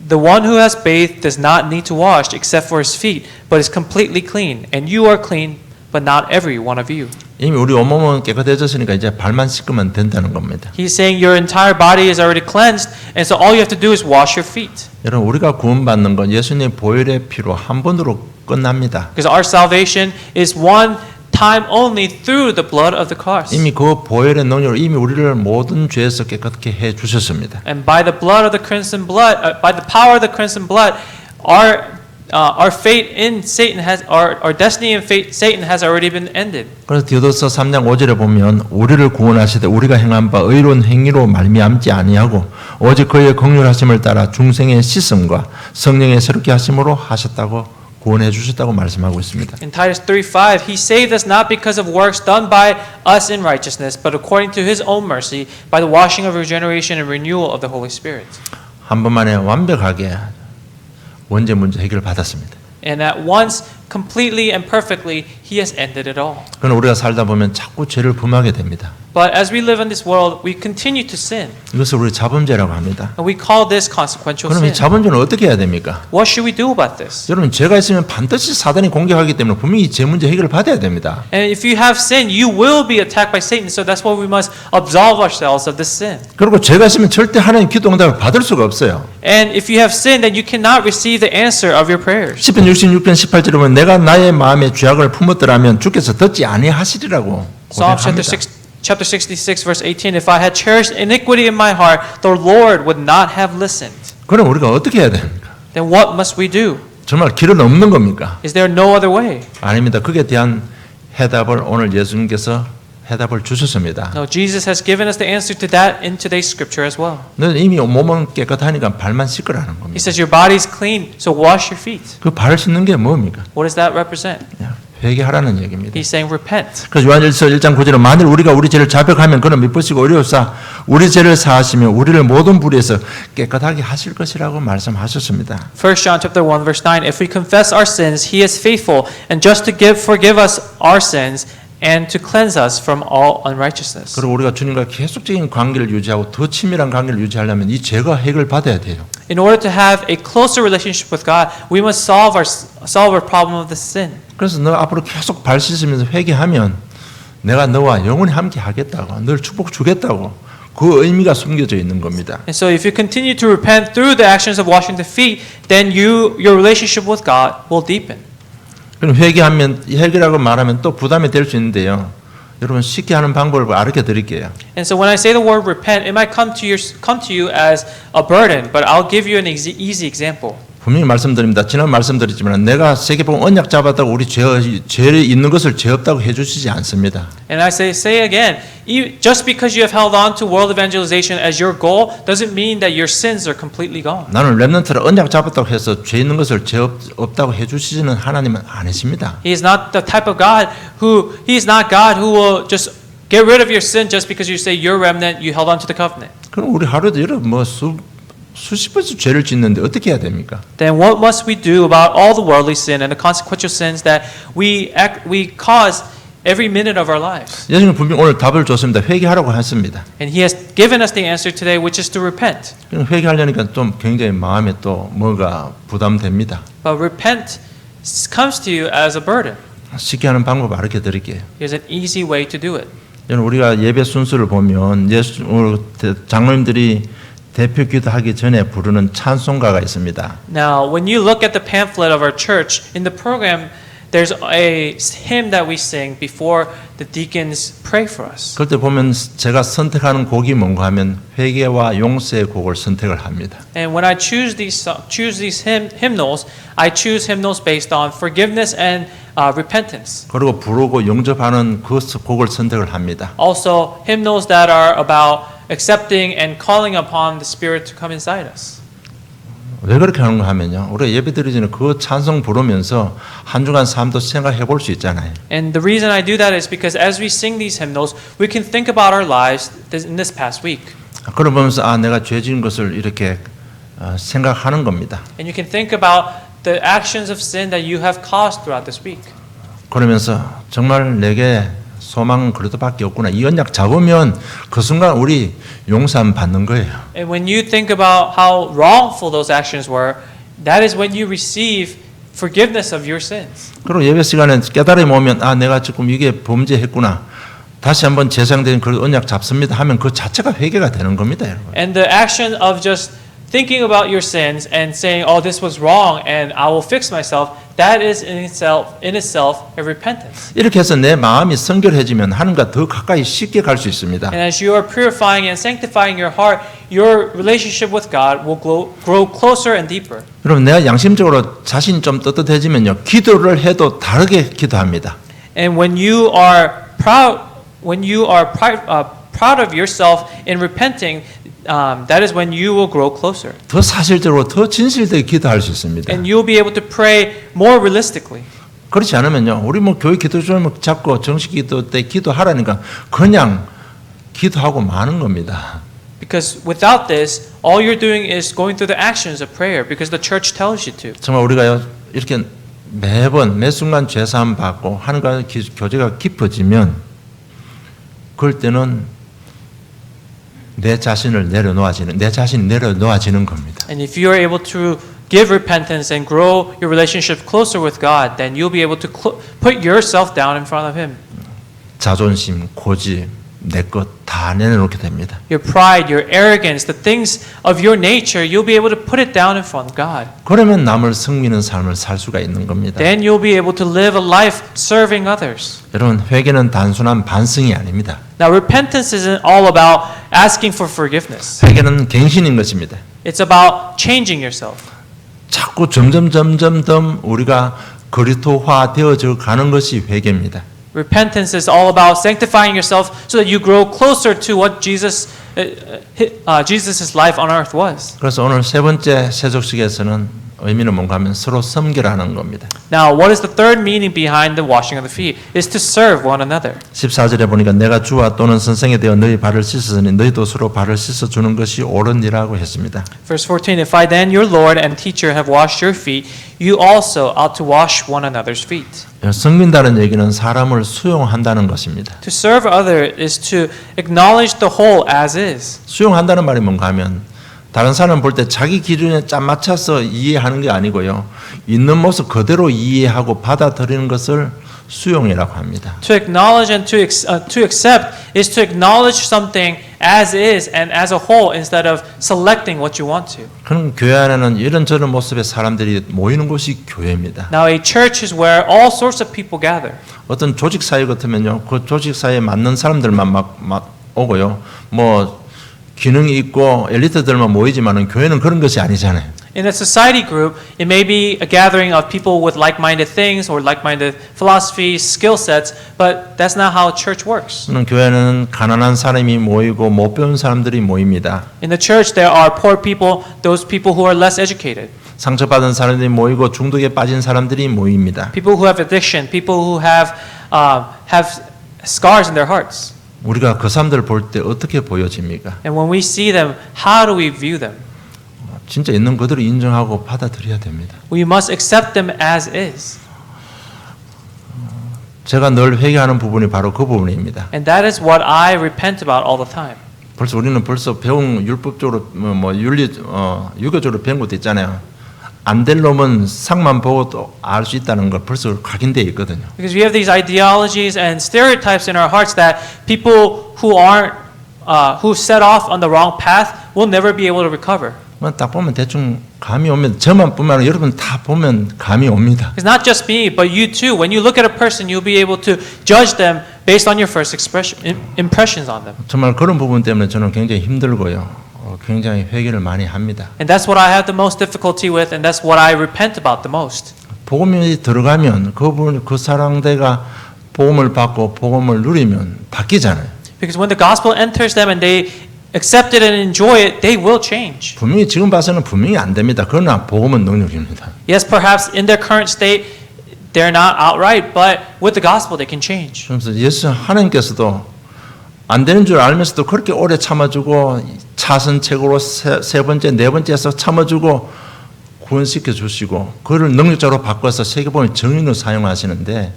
[SPEAKER 2] "The one who has bathed does not need to wash except for his feet, but is completely clean. And you are clean, but not every one of you."
[SPEAKER 1] 이미 우리 온몸은 깨끗해졌으니까 이제 발만 씻으면 된다는 겁니다.
[SPEAKER 2] He's saying your entire body is already cleansed, and so all you have to do is wash your feet.
[SPEAKER 1] 여러분 우리가 구원받는 건 예수님 보혈의 피로 한 번으로 끝납니다.
[SPEAKER 2] Because our salvation is one time only through the blood of the cross.
[SPEAKER 1] 이미 그 보혈의 능력으로 이미 우리를 모든 죄에서 깨끗게 해 주셨습니다.
[SPEAKER 2] And by the blood of the crimson blood, by the power of the crimson blood, our our fate in Satan has our destiny in fate Satan has already been ended.
[SPEAKER 1] 그래서 디도서 3장 5절에 보면 우리를 구원하시되 우리가 행한 바 의로운 행위로 말미암지 아니하고 오직 그의 긍휼하심을 따라 중생의 씻음과 성령의 새롭게 하심으로 하셨다고 구원해 주셨다고 말씀하고 있습니다.
[SPEAKER 2] In Titus 3:5, he saved us not because of works done by us in righteousness, but according to his own mercy, by the washing of regeneration and renewal of the Holy Spirit.
[SPEAKER 1] 한 번만에 완벽하게 원죄 문제 해결 받았습니다.
[SPEAKER 2] And at once, completely and perfectly, he has ended it all.
[SPEAKER 1] 그러나 우리가 살다 보면 자꾸 죄를 범하게 됩니다.
[SPEAKER 2] But as we live in this world, we continue to sin.
[SPEAKER 1] 이것을 우리 자범죄라고 합니다.
[SPEAKER 2] And we call this consequential
[SPEAKER 1] 그럼 이
[SPEAKER 2] sin.
[SPEAKER 1] 자범죄는 어떻게 해야 됩니까?
[SPEAKER 2] What should we do about this?
[SPEAKER 1] 여러분 죄가 있으면 반드시 사단이 공격하기 때문에 분명히 죄 문제 해결을 받아야 됩니다.
[SPEAKER 2] And if you have sin, you will be attacked by Satan. So that's why we must absolve ourselves of this sin.
[SPEAKER 1] 그리고 죄가 있으면 절대 하나님 기도 응답을 받을 수가 없어요.
[SPEAKER 2] And if you have sin, then you cannot receive the answer of your prayers.
[SPEAKER 1] 10편 66편 18절에 보면 내가 나의 마음에 죄악을 품었더라면 주께서 듣지 아니하시리라고
[SPEAKER 2] Psalm
[SPEAKER 1] 고백합니다.
[SPEAKER 2] chapter 66, verse 18. If I had cherished iniquity in my heart, the Lord would not have listened.
[SPEAKER 1] 그럼 우리가 어떻게 해야 됩니까?
[SPEAKER 2] Then what must we do?
[SPEAKER 1] 정말 길은 없는 겁니까?
[SPEAKER 2] Is there no other way?
[SPEAKER 1] 아닙니다. 그에 대한 해답을 오늘 예수님께서 해답을 주셨습니다.
[SPEAKER 2] No, Jesus has given us the answer to that in today's scripture as well.
[SPEAKER 1] 너는 이미 몸은 깨끗하니까 발만 씻으라는
[SPEAKER 2] He
[SPEAKER 1] 겁니다.
[SPEAKER 2] says your body is clean, so wash your feet.
[SPEAKER 1] 그 발을 씻는 게 뭡니까?
[SPEAKER 2] What does that represent?
[SPEAKER 1] 회개하라는 얘기입니다.
[SPEAKER 2] He's saying repent.
[SPEAKER 1] 그래서 요한일서 1장 9절에 만일 우리가 우리 죄를 자백하면 그는 미쁘시고 의로우사 우리 죄를 사하시며 우리를 모든 불의에서 깨끗하게 하실 것이라고 말씀하셨습니다.
[SPEAKER 2] 1 John chapter 1 verse 9. If we confess our sins, he is faithful and just to forgive us our sins and to cleanse us from all unrighteousness.
[SPEAKER 1] 그리고 우리가 주님과 계속적인 관계를 유지하고 더 친밀한 관계를 유지하려면 이 죄가 해결받아야 돼요.
[SPEAKER 2] In order to have a closer relationship with God, we must solve our problem of the sin.
[SPEAKER 1] 그래서 너 앞으로 계속 발 씻으면서 회개하면 내가 너와 영원히 함께 하겠다고 늘 축복 주겠다고 그 의미가 숨겨져 있는 겁니다.
[SPEAKER 2] And so if you continue to repent through the actions of washing the feet, then your relationship with God will deepen.
[SPEAKER 1] 그럼 회개라고 말하면 또 부담이 될 수 있는데요. 여러분 쉽게 하는 방법을 가르쳐 드릴게요.
[SPEAKER 2] And so when I say the word repent, it might come to you as a burden, but I'll give you an easy example.
[SPEAKER 1] 분명히 말씀드립니다. 지난 말씀드렸지만 내가 세계복음 언약 잡았다고 우리 죄 있는 것을 죄 없다고 해주시지 않습니다.
[SPEAKER 2] And I say again, just because you have held on to world evangelization as your goal doesn't mean that your sins are completely gone.
[SPEAKER 1] 나는 렘넌트를 언약 잡았다고 해서 죄 있는 것을 죄 없다고 해주시지는 하나님은 아니십니다.
[SPEAKER 2] He is not the type of God He is not God who will just get rid of your sin just because you say you're remnant, you held on to the covenant.
[SPEAKER 1] 그럼 우리 하루에도 여러분 수십 번씩 죄를 짓는데 어떻게 해야 됩니까?
[SPEAKER 2] Then what must we do about all the worldly sin and the consequential sins that we cause every minute of our lives?
[SPEAKER 1] 예수님은 분명히 오늘 답을 줬습니다. 회개하라고 했습니다.
[SPEAKER 2] And he has given us the answer today, which is to repent.
[SPEAKER 1] 회개하려니까 좀 굉장히 마음에 또 뭐가 부담됩니다.
[SPEAKER 2] But repent comes to you as a burden.
[SPEAKER 1] 쉽게 하는 방법 알려 드릴게요.
[SPEAKER 2] Here's an easy way to do it.
[SPEAKER 1] 우리가 예배 순서를 보면 장로님들이 대표 기도하기 전에 부르는 찬송가가 있습니다.
[SPEAKER 2] Now, when you look at the pamphlet of our church, in the program, there's a hymn that we sing before the deacons pray for us.
[SPEAKER 1] 그럴 때 보면 제가 선택하는 곡이 뭔가 하면 회개와 용서의 곡을 선택을 합니다.
[SPEAKER 2] And when I choose these hymnals, I choose hymnals based on forgiveness and repentance.
[SPEAKER 1] 그리고 부르고 영접하는 그 곡을 선택을 합니다.
[SPEAKER 2] Also, hymnals that are about accepting and calling upon the Spirit to come inside us.
[SPEAKER 1] 왜 그렇게 하는가 하면요. 우리가 예배 드리기 전에 그 찬송 부르면서 한 주간 삶도 생각해 볼 수 있잖아요.
[SPEAKER 2] And the reason I do that is because as we sing these hymnals, we can think about our lives in this past week.
[SPEAKER 1] 그걸 보면서 내가 죄 지은 것을 이렇게 생각하는 겁니다.
[SPEAKER 2] And you can think about the actions of sin that you have caused throughout this week.
[SPEAKER 1] 그러면서 정말 내게 소망은 그래도밖에 없구나. 이 언약 잡으면 그 순간 우리 용서함 받는 거예요.
[SPEAKER 2] And when you think about how wrongful those actions were, that is when you receive forgiveness of your sins.
[SPEAKER 1] 그리고 예배 시간에 깨달음이 오면 내가 지금 이게 범죄했구나. 다시 한번 재생된 그 언약 잡습니다 하면 그 자체가 회개가 되는 겁니다, 여러분.
[SPEAKER 2] And the action of just thinking about your sins and saying, "Oh, this was wrong and I will fix myself," that is in itself a repentance.
[SPEAKER 1] 이렇게 해서 내 마음이 성결해지면 하나님과 더 가까이 쉽게 갈 수 있습니다.
[SPEAKER 2] And as you are purifying and sanctifying your heart, your relationship with God will grow closer and deeper.
[SPEAKER 1] 여러분 내가 양심적으로 자신이 좀 떳떳해지면요 기도를 해도 다르게 기도합니다.
[SPEAKER 2] And when you are proud of yourself in repenting, that is when you will grow closer.
[SPEAKER 1] 더 사실적으로 더 진실되게 기도할 수 있습니다.
[SPEAKER 2] And you'll be able to pray more realistically.
[SPEAKER 1] 그렇지 않으면요 우리 뭐 교회 기도조를 잡고 정식 기도 때 기도하라니까 그냥 기도하고 마는 겁니다.
[SPEAKER 2] Because without this, all you're doing is going through the actions of prayer because the church tells you to.
[SPEAKER 1] 정말 우리가요 이렇게 매번 매 순간 죄사함 받고 하나님과 교제가 깊어지면 그럴 때는 내 자신이 내려놓아지는 겁니다.
[SPEAKER 2] And if you are able to give repentance and grow your relationship closer with God, then you'll be able to put yourself down in front of Him.
[SPEAKER 1] 자존심, 고집, 내 것 다 내려놓게 됩니다.
[SPEAKER 2] Your pride, your arrogance, the things of your nature, you'll be able to put it down in front of God.
[SPEAKER 1] 그러면 남을 섬기는 삶을 살 수가 있는 겁니다.
[SPEAKER 2] Then you'll be able to live a life serving others.
[SPEAKER 1] 여러분 회개는 단순한 반성이 아닙니다.
[SPEAKER 2] Now, repentance isn't all about asking for forgiveness.
[SPEAKER 1] 회개는 갱신인 것입니다.
[SPEAKER 2] It's about changing yourself.
[SPEAKER 1] 자꾸 점점 더 우리가 그리스도화 되어져 가는 것이 회개입니다.
[SPEAKER 2] Repentance is all about sanctifying yourself so that you grow closer to what Jesus's life on earth was.
[SPEAKER 1] 그래서 오늘 세 번째 세족식에서는 의미는 뭔가 하면 서로 섬기라는 겁니다.
[SPEAKER 2] Now, what is the third meaning behind the washing of the feet? Is to serve one another.
[SPEAKER 1] 14절에 보니까 내가 주와 또는 선생에 되어 너희 발을 씻으니 너희도 서로 발을 씻어 주는 것이 옳으니라고 했습니다.
[SPEAKER 2] Verse 14, If I then, your Lord and teacher, have washed your feet, you also ought to wash one another's feet.
[SPEAKER 1] 섬긴다는 얘기는 사람을 수용한다는 것입니다.
[SPEAKER 2] To serve other is to acknowledge the whole as is.
[SPEAKER 1] 수용한다는 말이 뭔가 하면 다른 사람 볼 때 자기 기준에 짜 맞춰서 이해하는 게 아니고요. 있는 모습 그대로 이해하고 받아들이는 것을 수용이라고 합니다.
[SPEAKER 2] To acknowledge and to accept is to acknowledge something as is and as a whole instead of selecting what you want to.
[SPEAKER 1] 그럼 교회 안에는 이런저런 모습의 사람들이 모이는 곳이 교회입니다.
[SPEAKER 2] Now a church is where all sorts of people gather.
[SPEAKER 1] 어떤 조직 사회 같으면요, 그 조직 사회에 맞는 사람들만 막 오고요. 뭐 기능이 있고 엘리트들만 모이지만은 교회는 그런 것이 아니잖아요.
[SPEAKER 2] In a society group, it may be a gathering of people with like-minded things or like-minded philosophies, skill sets, but that's not how church works.
[SPEAKER 1] 교회는 가난한 사람이 모이고 못 배운 사람들이 모입니다.
[SPEAKER 2] In the church, there are poor people, those people who are less educated.
[SPEAKER 1] 상처받은 사람들이 모이고 중독에 빠진 사람들이 모입니다.
[SPEAKER 2] People who have addiction, people who have scars in their hearts.
[SPEAKER 1] 우리가 그 사람들을 볼 때 어떻게 보여집니까?
[SPEAKER 2] And when we see them, how do we view them?
[SPEAKER 1] 진짜 있는 그대로 인정하고 받아들여야 됩니다.
[SPEAKER 2] We must accept them as is.
[SPEAKER 1] 제가 늘 회개하는 부분이 바로 그 부분입니다.
[SPEAKER 2] And that is what I repent about all the time.
[SPEAKER 1] 우리는 벌써 배운 율법적으로 유교적으로 배운 것도 있잖아요. 안 될 놈은 상만 보고도 알 수 있다는 걸 벌써 각인되어 있거든요.
[SPEAKER 2] Because we have these ideologies and stereotypes in our hearts that people who aren't who set off on the wrong path will never be able to recover.
[SPEAKER 1] 딱 보면 대충 감이 오면 저만 뿐만 아니라 여러분 다 보면 감이 옵니다.
[SPEAKER 2] It's not just me, but you too. When you look at a person, you'll be able to judge them based on your first impressions on them.
[SPEAKER 1] 정말 그런 부분 때문에 저는 굉장히 힘들고요. 굉장히 회개를 많이 합니다.
[SPEAKER 2] And that's what I have the most difficulty with, and that's what I repent about the most.
[SPEAKER 1] 복음이 들어가면 그 사람들가 복음을 받고 복음을 누리면 바뀌잖아요.
[SPEAKER 2] Because when the gospel enters them and they accept it and enjoy it, they will change.
[SPEAKER 1] 분명히 지금 봐서는 분명히 안 됩니다. 그러나 복음은 능력입니다.
[SPEAKER 2] Yes, perhaps in their current state, they're not outright, but with the gospel, they can change.
[SPEAKER 1] 그래서 예수 하나님께서도 안 되는 줄 알면서도 그렇게 오래 참아주고 차선책으로 세 번째, 네 번째에서 참아주고 구원시켜 주시고 그를 능력자로 바꿔서 세계복음의 정인으로 사용하시는데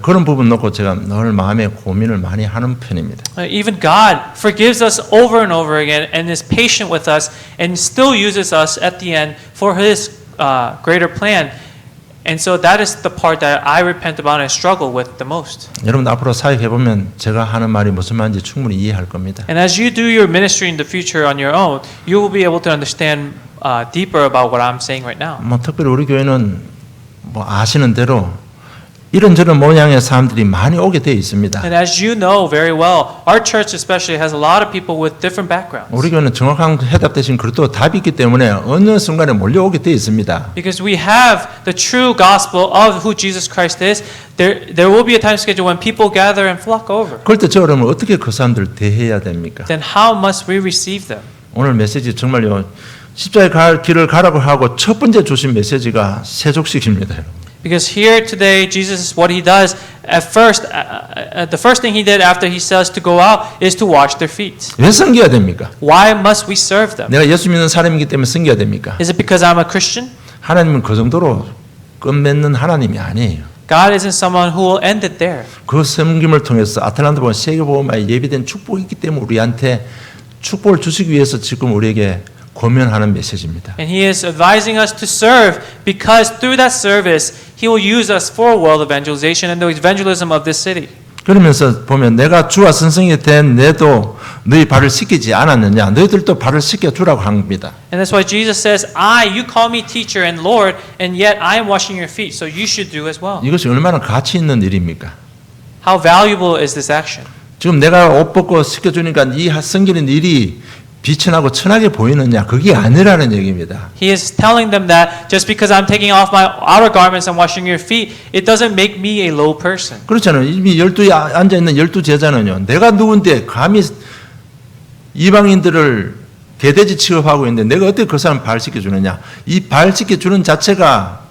[SPEAKER 1] 그런 부분 놓고 제가 늘 마음에 고민을 많이 하는 편입니다.
[SPEAKER 2] Even God forgives us over and over again and is patient with us and still uses us at the end for His greater plan. And so that is the part that I repent about and struggle with the most.
[SPEAKER 1] 여러분 앞으로 사역해 보면 제가 하는 말이 무슨 말인지 충분히 이해할 겁니다.
[SPEAKER 2] And as you do your ministry in the future on your own, you will be able to understand deeper about what I'm saying right now.
[SPEAKER 1] 특별히 우리 교회는 뭐 아시는 대로 이런저런 모양의 사람들이 많이 오게 되어 있습니다.
[SPEAKER 2] And as you know very well, our church especially has a lot of people with different backgrounds.
[SPEAKER 1] 우리 교회는 정확한 해답 대신 그것도 답이 있기 때문에 어느 순간에 몰려오게 되어 있습니다.
[SPEAKER 2] Because we have the true gospel of who Jesus Christ is, there will be a time schedule when people gather and flock over.
[SPEAKER 1] 그럴 때 저 여러분 어떻게 그 사람들을 대해야 됩니까?
[SPEAKER 2] Then how must we receive them?
[SPEAKER 1] 오늘 메시지 정말요. 십자가의 길을 가라고 하고 첫 번째 주신 메시지가 세족식입니다.
[SPEAKER 2] Because here today, Jesus, what he does at first, the first thing he did after he says to go out is to wash their feet.
[SPEAKER 1] 왜 섬겨야 됩니까?
[SPEAKER 2] Why must we serve them?
[SPEAKER 1] 내가 예수 믿는 사람이기 때문에 섬겨야 됩니까?
[SPEAKER 2] Is it because I'm a Christian?
[SPEAKER 1] 하나님은 그 정도로 끝맺는 하나님이 아니에요.
[SPEAKER 2] God isn't someone who will end it there.
[SPEAKER 1] 그 섬김을 통해서 아틀란타 보면 세계복음화에 예비된 축복이 있기 때문에 우리한테 축복을 주시기 위해서 지금 우리에게 권면하는 메시지입니다.
[SPEAKER 2] And he is advising us to serve because through that service, he will use us for world evangelization and the evangelism of this city.
[SPEAKER 1] 그러면서 보면 내가 주와 선생이 된 내도 너희 발을 씻기지 않았느냐 너희들도 발을 씻겨주라고 합니다.
[SPEAKER 2] And that's why Jesus says, you call me teacher and Lord, and yet I am washing your feet, so you should do as well.
[SPEAKER 1] 이것이 얼마나 가치 있는 일입니까?
[SPEAKER 2] How valuable is this action?
[SPEAKER 1] 지금 내가 옷 벗고 씻겨주니까 이 섬기는 일이 빛이 나고 천하게 보이느냐 그게 아니라는 얘기입니다.
[SPEAKER 2] He is telling them that just because I'm taking off my outer garments and washing your feet, it doesn't make me a low person.
[SPEAKER 1] 그렇잖아요. 이미 12에 앉아있는 12제자는요. 내가 누군데 감히 이방인들을 개돼지 취급하고 있는데 내가 어떻게 그 사람 발 씻겨주느냐. 이 발 씻겨주는 자체가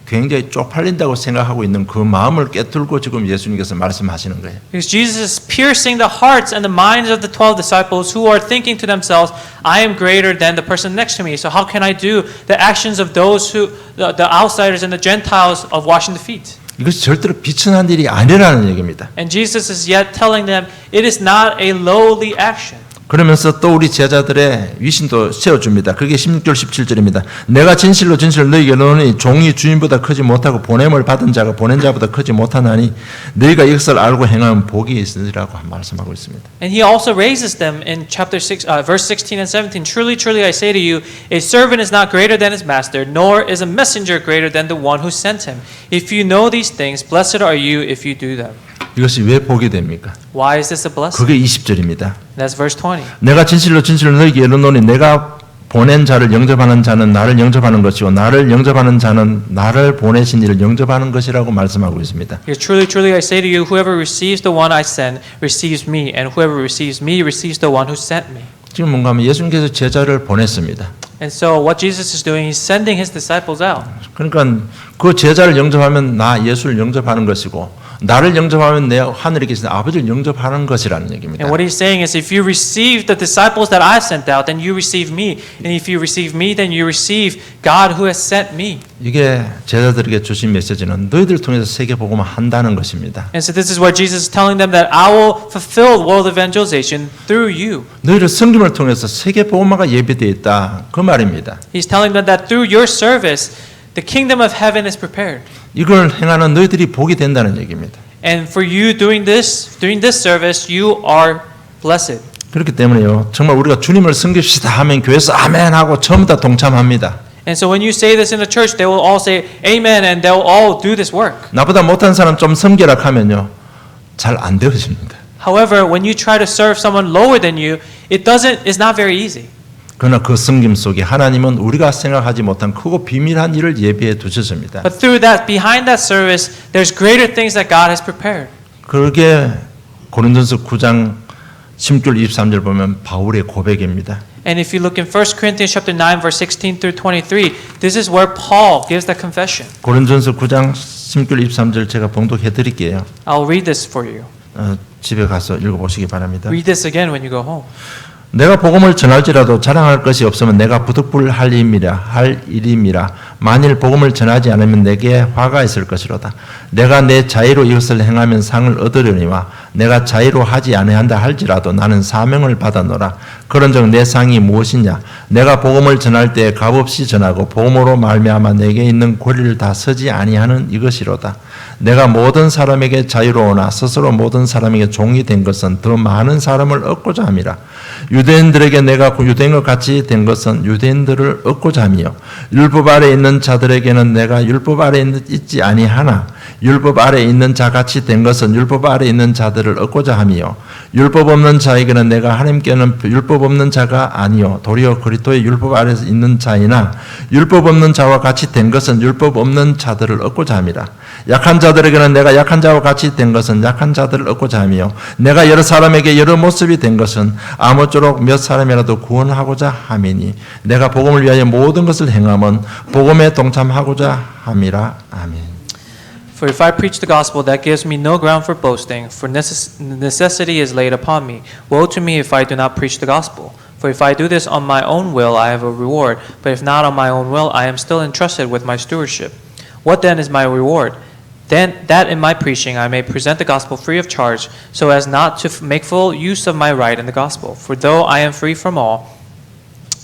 [SPEAKER 1] 굉장히 쪽팔린다고 생각하고 있는 그 마음을 깨뚫고 지금 예수님께서 말씀하시는 거예요.
[SPEAKER 2] Because Jesus is piercing the hearts and the minds of the 12 disciples who are thinking to themselves, I am greater than the person next to me. So how can I do the actions of those who, the outsiders and the Gentiles of washing the feet?
[SPEAKER 1] 이것이 절대로 비천한 일이 아니라는 얘기입니다.
[SPEAKER 2] And Jesus is yet telling them, it is not a lowly action.
[SPEAKER 1] 그러면서 또 우리 제자들의 위신도 세워줍니다. 그게 16절 17절입니다. 내가 진실로 너희에게 이르노니 종이 주인보다 크지 못하고 보냄을 받은 자가 보낸 자보다 크지 못하나니 너희가 이것을 알고 행하면 복이 있으리라고 말씀하고 있습니다.
[SPEAKER 2] And he also raises them in chapter 6, verse 16 and 17. Truly, truly, I say to you, a servant is not greater than his master, nor is a messenger greater than the one who sent him. If you know these things, blessed are you if you do them.
[SPEAKER 1] 이것이 왜 복이 됩니까?
[SPEAKER 2] Why is this a blessing?
[SPEAKER 1] 그게 20절입니다.
[SPEAKER 2] That's verse 20.
[SPEAKER 1] 내가 진실로 너희에게 이르노니 내가 보낸 자를 영접하는 자는 나를 영접하는 것이요 나를 영접하는 자는 나를 보내신 이를 영접하는 것이라고 말씀하고 있습니다.
[SPEAKER 2] Here, truly, truly, I say to you, whoever receives the one I send receives me, and whoever receives me receives the one who sent me.
[SPEAKER 1] 지금 뭔가 하면 예수님께서 제자를 보냈습니다.
[SPEAKER 2] And so what Jesus is doing, he's sending his disciples out.
[SPEAKER 1] 그러니까 그 제자를 영접하면 나 예수를 영접하는 것이고 나를 영접하면 내 하늘에 계신 아버지를 영접하는 것이라는 얘기입니다.
[SPEAKER 2] And what he's saying is if you receive the disciples that I sent out, then you receive me. And if you receive me, then you receive God who has sent me.
[SPEAKER 1] 이게 제자들에게 주신 메시지는 너희들 통해서 세계 복음을 한다는 것입니다.
[SPEAKER 2] And so this is where Jesus is telling them that I will fulfill world evangelization through you.
[SPEAKER 1] 너희를 섬김을 통해서 세계 복음화가 예비되어 있다 그 말입니다.
[SPEAKER 2] He's telling them that through your service, the kingdom of heaven is prepared.
[SPEAKER 1] 이걸 행하는 너희들이 복이 된다는 얘기입니다.
[SPEAKER 2] And for you doing this service, you are blessed.
[SPEAKER 1] 그렇기 때문에요. 정말 우리가 주님을 섬깁시다 하면 교회에서 아멘 하고 전부 다 동참합니다.
[SPEAKER 2] And so when you say this in the church, they will all say amen and they will all do this work.
[SPEAKER 1] 나보다 못한 사람 좀 섬기라 하면요. 잘 안 되어집니다.
[SPEAKER 2] However, when you try to serve someone lower than you, it's not very easy.
[SPEAKER 1] 그러나 그 섬김 속에 하나님은 우리가 생각하지 못한 크고 비밀한 일을 예비해 두셨습니다.
[SPEAKER 2] But through that, behind that service, there's greater things that God has prepared.
[SPEAKER 1] 그게 고린도전서 9장 16절 23절 보면 바울의 고백입니다.
[SPEAKER 2] And if you look in 1 Corinthians chapter 9 verse 16 through 23, this is where Paul gives that confession.
[SPEAKER 1] 고린도전서 9장 16절 23절 제가 봉독해 드릴게요.
[SPEAKER 2] I'll read this for you.
[SPEAKER 1] 집에 가서 읽어보시기 바랍니다.
[SPEAKER 2] Read this again when you go home.
[SPEAKER 1] 내가 복음을 전할지라도 자랑할 것이 없으면 내가 부득불할 일임이라. 만일 복음을 전하지 않으면 내게 화가 있을 것이로다. 내가 내 자의로 이것을 행하면 상을 얻으려니와 내가 자의로 하지 아니한다 할지라도 나는 사명을 받아노라. 그런즉 내 상이 무엇이냐? 내가 복음을 전할 때 값없이 전하고 복음으로 말미암아 내게 있는 권리를 다 쓰지 아니하는 이것이로다. 내가 모든 사람에게 자유로우나 스스로 모든 사람에게 종이 된 것은 더 많은 사람을 얻고자 함이라. 유대인들에게 내가 유대인과 같이 된 것은 유대인들을 얻고자 함이요 율법 아래 있는 자들에게는 내가 율법 아래 있지 아니하나 율법 아래 있는 자 같이 된 것은 율법 아래 있는 자들을 얻고자 함이요 율법 없는 자에게는 내가 하나님께는 율법 없는 자가 아니요 도리어 그리스도의 율법 아래 있는 자이나 율법 없는 자와 같이 된 것은 율법 없는 자들을 얻고자 함이라. 약한 자들에게는 내가 약한 자와 같이 된 것은 약한 자들을 얻고자 하며 내가 여러 사람에게 여러 모습이 된 것은 아무쪼록 몇 사람이라도 구원하고자 함이니 내가 복음을 위하여 모든 것을 행함은 복음에 동참하고자 함이라. 아멘.
[SPEAKER 2] For if I preach the gospel, that gives me no ground for boasting, for necessity is laid upon me. Woe to me if I do not preach the gospel. For if I do this on my own will, I have a reward, but if not on my own will, I am still entrusted with my stewardship. What then is my reward? Then that in my preaching I may present the gospel free of charge, so as not to make full use of my right in the gospel. For though I am free from all,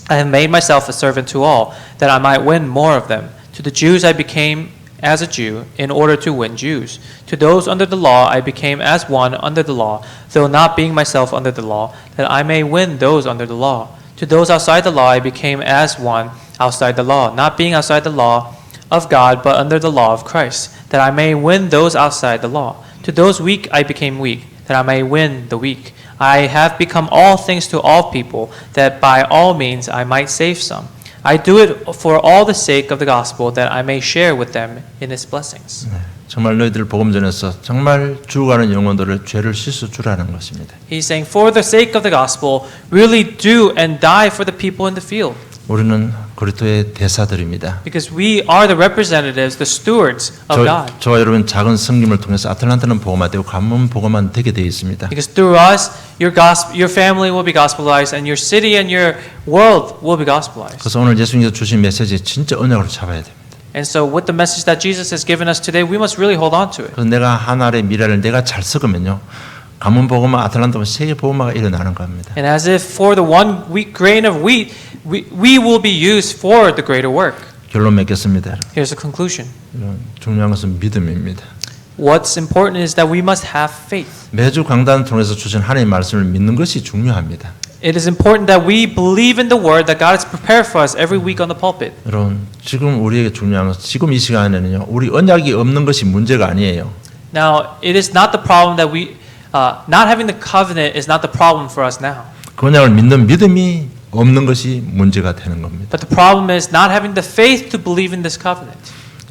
[SPEAKER 2] I have made myself a servant to all, that I might win more of them. To the Jews I became as a Jew, in order to win Jews. To those under the law I became as one under the law, though not being myself under the law, that I may win those under the law. To those outside the law I became as one outside the law, not being outside the law of God, but under the law of Christ, that I may win those outside the law. To those weak I became weak, that I may win the weak. I have become all things to all people, that by all means I might save some. I do it for all the sake of the gospel, that I may share with them in its blessings.
[SPEAKER 1] 정말 너희들 복음 전해서 정말 죽어가는 영혼들을 죄를 씻어 주라는 것입니다.
[SPEAKER 2] He's saying, for the sake of the gospel, really do and die for the people in the field.
[SPEAKER 1] 우리는 그리스도의 대사들입니다.
[SPEAKER 2] Because we are the representatives, the stewards of God.
[SPEAKER 1] 저와 여러분 작은 섬김을 통해서 아틀란타는 복음화되고 가문 복음화 되게 되어 있습니다.
[SPEAKER 2] Because through us, your family will be gospelized, and your city and your world will be gospelized.
[SPEAKER 1] 그래서 오늘 예수님께서 주신 메시지 진짜 언약으로 잡아야 됩니다.
[SPEAKER 2] And so, with the message that Jesus has given us today, we must really hold on to it.
[SPEAKER 1] 그래서 내가 하나의 미래를 내가 잘 썩으면요. 가문 복음화, 아틀란타 세계 복음화가 일어나는 겁니다.
[SPEAKER 2] And as if for the one wheat grain of wheat, we will be used for the greater work.
[SPEAKER 1] 결론 맺겠습니다.
[SPEAKER 2] Here's the conclusion.
[SPEAKER 1] 중요한 것은 믿음입니다.
[SPEAKER 2] What's important is that we must have faith.
[SPEAKER 1] 매주 강단을 통해서 주신 하나님의 말씀을 믿는 것이 중요합니다.
[SPEAKER 2] It is important that we believe in the word that God has prepared for us every week on the pulpit.
[SPEAKER 1] 여러분, 지금 우리에게 중요한 것은 지금 이 시간에는요. 우리 언약이 없는 것이 문제가 아니에요.
[SPEAKER 2] Now, it is not the problem that not having the covenant is not the problem for us now.
[SPEAKER 1] 그 언약을 믿는 믿음이 없는 것이 문제가 되는 겁니다.
[SPEAKER 2] But the problem is not having the faith to believe in this covenant.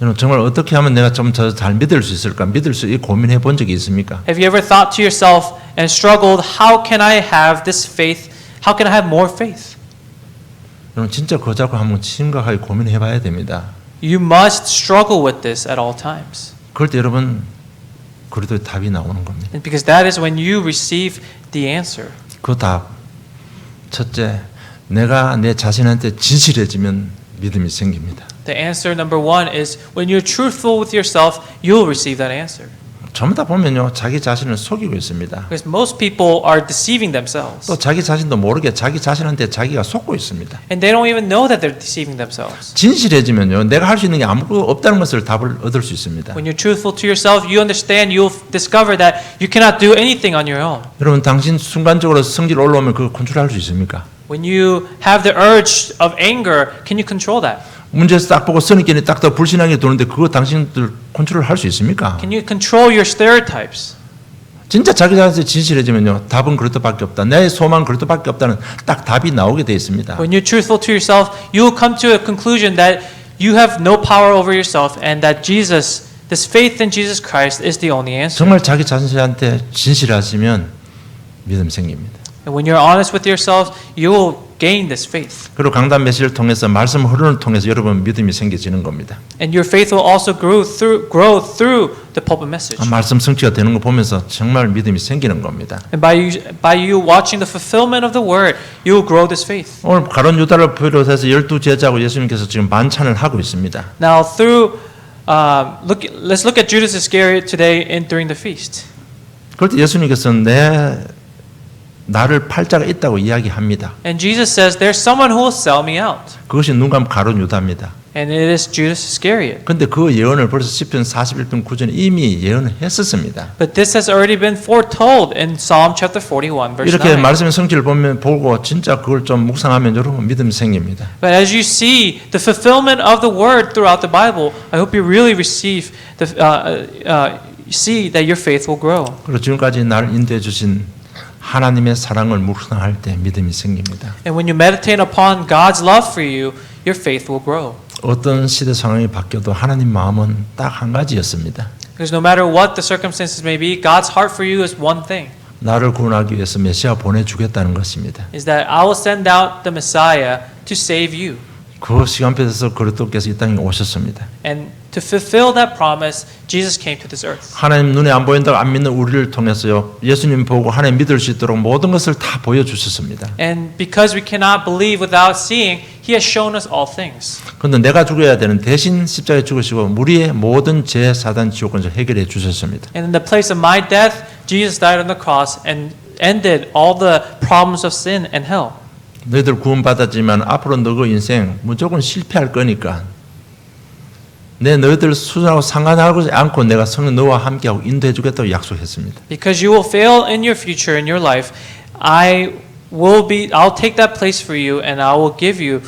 [SPEAKER 1] 여러분, 정말 어떻게 하면 내가 좀 더 잘 믿을 수 있을까? 믿을 수 있게 고민해 본 적이 있습니까?
[SPEAKER 2] Have you ever thought to yourself and struggled, how can I have this faith? How can I have more faith?
[SPEAKER 1] 여러분, 진짜 그거 잡고 한번 심각하게 고민해 봐야 됩니다.
[SPEAKER 2] You must struggle with this at all times.
[SPEAKER 1] 그럴 때 여러분, 그래도 답이 나오는 겁니다.
[SPEAKER 2] And because that is when you receive the answer.
[SPEAKER 1] 그 답, 첫째, 내가 내 자신한테 진실해지면 믿음이 생깁니다.
[SPEAKER 2] The answer number one is when you're truthful with yourself, you'll receive that answer.
[SPEAKER 1] 전부 다 보면요, 자기 자신을 속이고 있습니다.
[SPEAKER 2] Because most people are deceiving themselves.
[SPEAKER 1] 또 자기 자신도 모르게 자기 자신한테 자기가 속고 있습니다.
[SPEAKER 2] And they don't even know that they're deceiving themselves.
[SPEAKER 1] 진실해지면요, 내가 할 수 있는 게 아무것도 없다는 것을 답을 얻을 수 있습니다.
[SPEAKER 2] When you're truthful to yourself, you understand, you'll discover that you cannot do anything on your own.
[SPEAKER 1] 여러분, 당신 순간적으로 성질 올라오면 그거 컨트롤할 수 있습니까?
[SPEAKER 2] When you have the urge of anger, can you control that?
[SPEAKER 1] 문제 딱 보고 선입견이 딱 더 불신하게 도는데 그거 당신들 컨트롤할 수 있습니까?
[SPEAKER 2] Can you control your stereotypes?
[SPEAKER 1] 진짜 자기 자신한테 진실해지면요, 답은 그렇다밖에 없다. 내 소망은 그렇다밖에 없다는 딱 답이 나오게 돼 있습니다.
[SPEAKER 2] When you're truthful to yourself, you will come to a conclusion that you have no power over yourself and that Jesus, this faith in Jesus Christ is the only answer.
[SPEAKER 1] 정말 자기 자신한테 진실하시면 믿음 생깁니다.
[SPEAKER 2] And when you're honest with yourself, you will gain this faith.
[SPEAKER 1] 그리고 강단 메시지를 통해서 말씀 흐름을 통해서 여러분 믿음이 생겨지는 겁니다.
[SPEAKER 2] And your faith will also grow through the pulpit message.
[SPEAKER 1] 말씀 성취가 되는 거 보면서 정말 믿음이 생기는 겁니다.
[SPEAKER 2] And by you watching the fulfillment of the word, you will grow this faith.
[SPEAKER 1] 오늘 가룟 유다를 비롯해서 12제자고 예수님께서 지금 만찬을 하고 있습니다.
[SPEAKER 2] Now let's look at Judas Iscariot today during the feast.
[SPEAKER 1] 그럴 때 예수님께서는 나를 팔자가 있다고 이야기합니다.
[SPEAKER 2] And Jesus says, there's someone who will sell me out.
[SPEAKER 1] 그것이 눈 감은 가룟 유다입니다.
[SPEAKER 2] And it is Judas Iscariot.
[SPEAKER 1] 그런데 그 예언을 벌써 시편 41편 9절에 이미 예언을 했었습니다.
[SPEAKER 2] But this has already been foretold in Psalm chapter 41, verse
[SPEAKER 1] 이렇게
[SPEAKER 2] 9.
[SPEAKER 1] 말씀의 성질을 보고 진짜 그걸 좀 묵상하면 여러분 믿음이 생깁니다.
[SPEAKER 2] But as you see the fulfillment of the word throughout the Bible, I hope you really receive see that your faith will grow.
[SPEAKER 1] 그리고 지금까지 나를 인도해 주신 하나님의 사랑을 묵상할 때 믿음이 생깁니다.
[SPEAKER 2] And when you meditate upon God's love for you, your faith will grow.
[SPEAKER 1] 어떤 시대 상황이 바뀌어도 하나님 마음은 딱 한 가지였습니다.
[SPEAKER 2] Because no matter what the circumstances may be, God's heart for you is one thing.
[SPEAKER 1] 나를 구원하기 위해서 메시아 보내주겠다는 것입니다.
[SPEAKER 2] Is that I will send out the Messiah to save you.
[SPEAKER 1] 그 시간표에서 그리스도께서 이 땅에 오셨습니다.
[SPEAKER 2] And to fulfill that promise, Jesus came to this earth.
[SPEAKER 1] 하나님 눈에 안 보인다고 안 믿는 우리를 통해서요. 예수님 보고 하나님 믿을 수 있도록 모든 것을 다 보여주셨습니다.
[SPEAKER 2] And because we cannot believe without seeing, He has shown us all things.
[SPEAKER 1] 그런데 내가 죽어야 되는 대신 십자가에 죽으시고 우리의 모든 죄, 사단, 지옥권을 해결해 주셨습니다.
[SPEAKER 2] And in the place of my death, Jesus died on the cross and ended all the problems of sin and hell.
[SPEAKER 1] 너희들 구원받았지만 앞으로 너희 인생 무조건 실패할 거니까 너희들 수준하고 상관하지 않고 내가 성령 너와 함께하고 인도해 주겠다고 약속했습니다.
[SPEAKER 2] Because you will fail in your future, in your life, I'll take that place for you and I will give you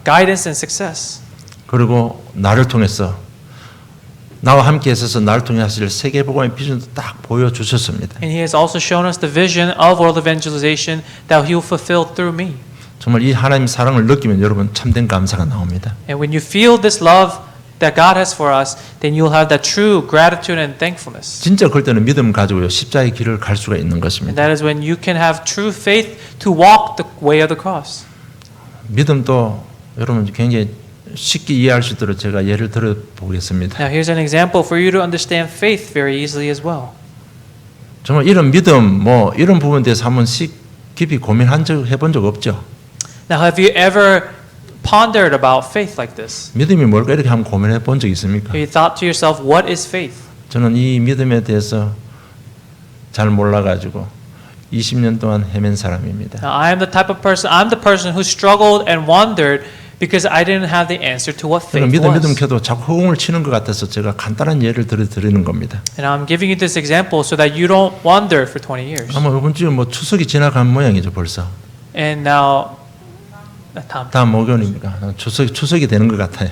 [SPEAKER 2] guidance and success.
[SPEAKER 1] 그리고 나를 통해서 나와 함께 있어서 나를 통해 하실 세계복음의 비전도 딱 보여주셨습니다.
[SPEAKER 2] And He has also shown us the vision of world evangelization that He will fulfill through me.
[SPEAKER 1] 정말 이 하나님 사랑을 느끼면 여러분 참된 감사가 나옵니다.
[SPEAKER 2] And when you feel this love that God has for us, then you'll have that true gratitude and thankfulness.
[SPEAKER 1] 진짜 그럴 때는 믿음 가지고요 십자가의 길을 갈 수가 있는
[SPEAKER 2] And
[SPEAKER 1] 것입니다.
[SPEAKER 2] that is when you can have true faith to walk the way of the cross.
[SPEAKER 1] 믿음도 여러분 굉장히 쉽게 이해할 수 있도록 제가 예를 들어 보겠습니다.
[SPEAKER 2] Now here's an example for you to understand faith very easily as well.
[SPEAKER 1] 정말 이런 믿음 이런 부분에 대해서 한번 깊이 해본 적 없죠?
[SPEAKER 2] Now have you ever pondered about faith like this?
[SPEAKER 1] 믿음이 뭘까 이렇게 한번 고민해 본 적 있습니까?
[SPEAKER 2] Have you thought to yourself, what is faith?
[SPEAKER 1] 저는 이 믿음에 대해서 잘 몰라가지고 20년 동안 헤맨 사람입니다.
[SPEAKER 2] Now I'm the person who struggled and wandered because I didn't have the answer to what faith
[SPEAKER 1] 믿음
[SPEAKER 2] was.
[SPEAKER 1] 켜도 자꾸 허공을 치는 것 같아서 제가 간단한 예를 드리는 겁니다.
[SPEAKER 2] And I'm giving you this example so that you don't wander for 20 years.
[SPEAKER 1] 아마 이번 주에 추석이 지나간 모양이죠 벌써.
[SPEAKER 2] And now,
[SPEAKER 1] 다음 목요일입니까? 추석이 되는 것 같아요.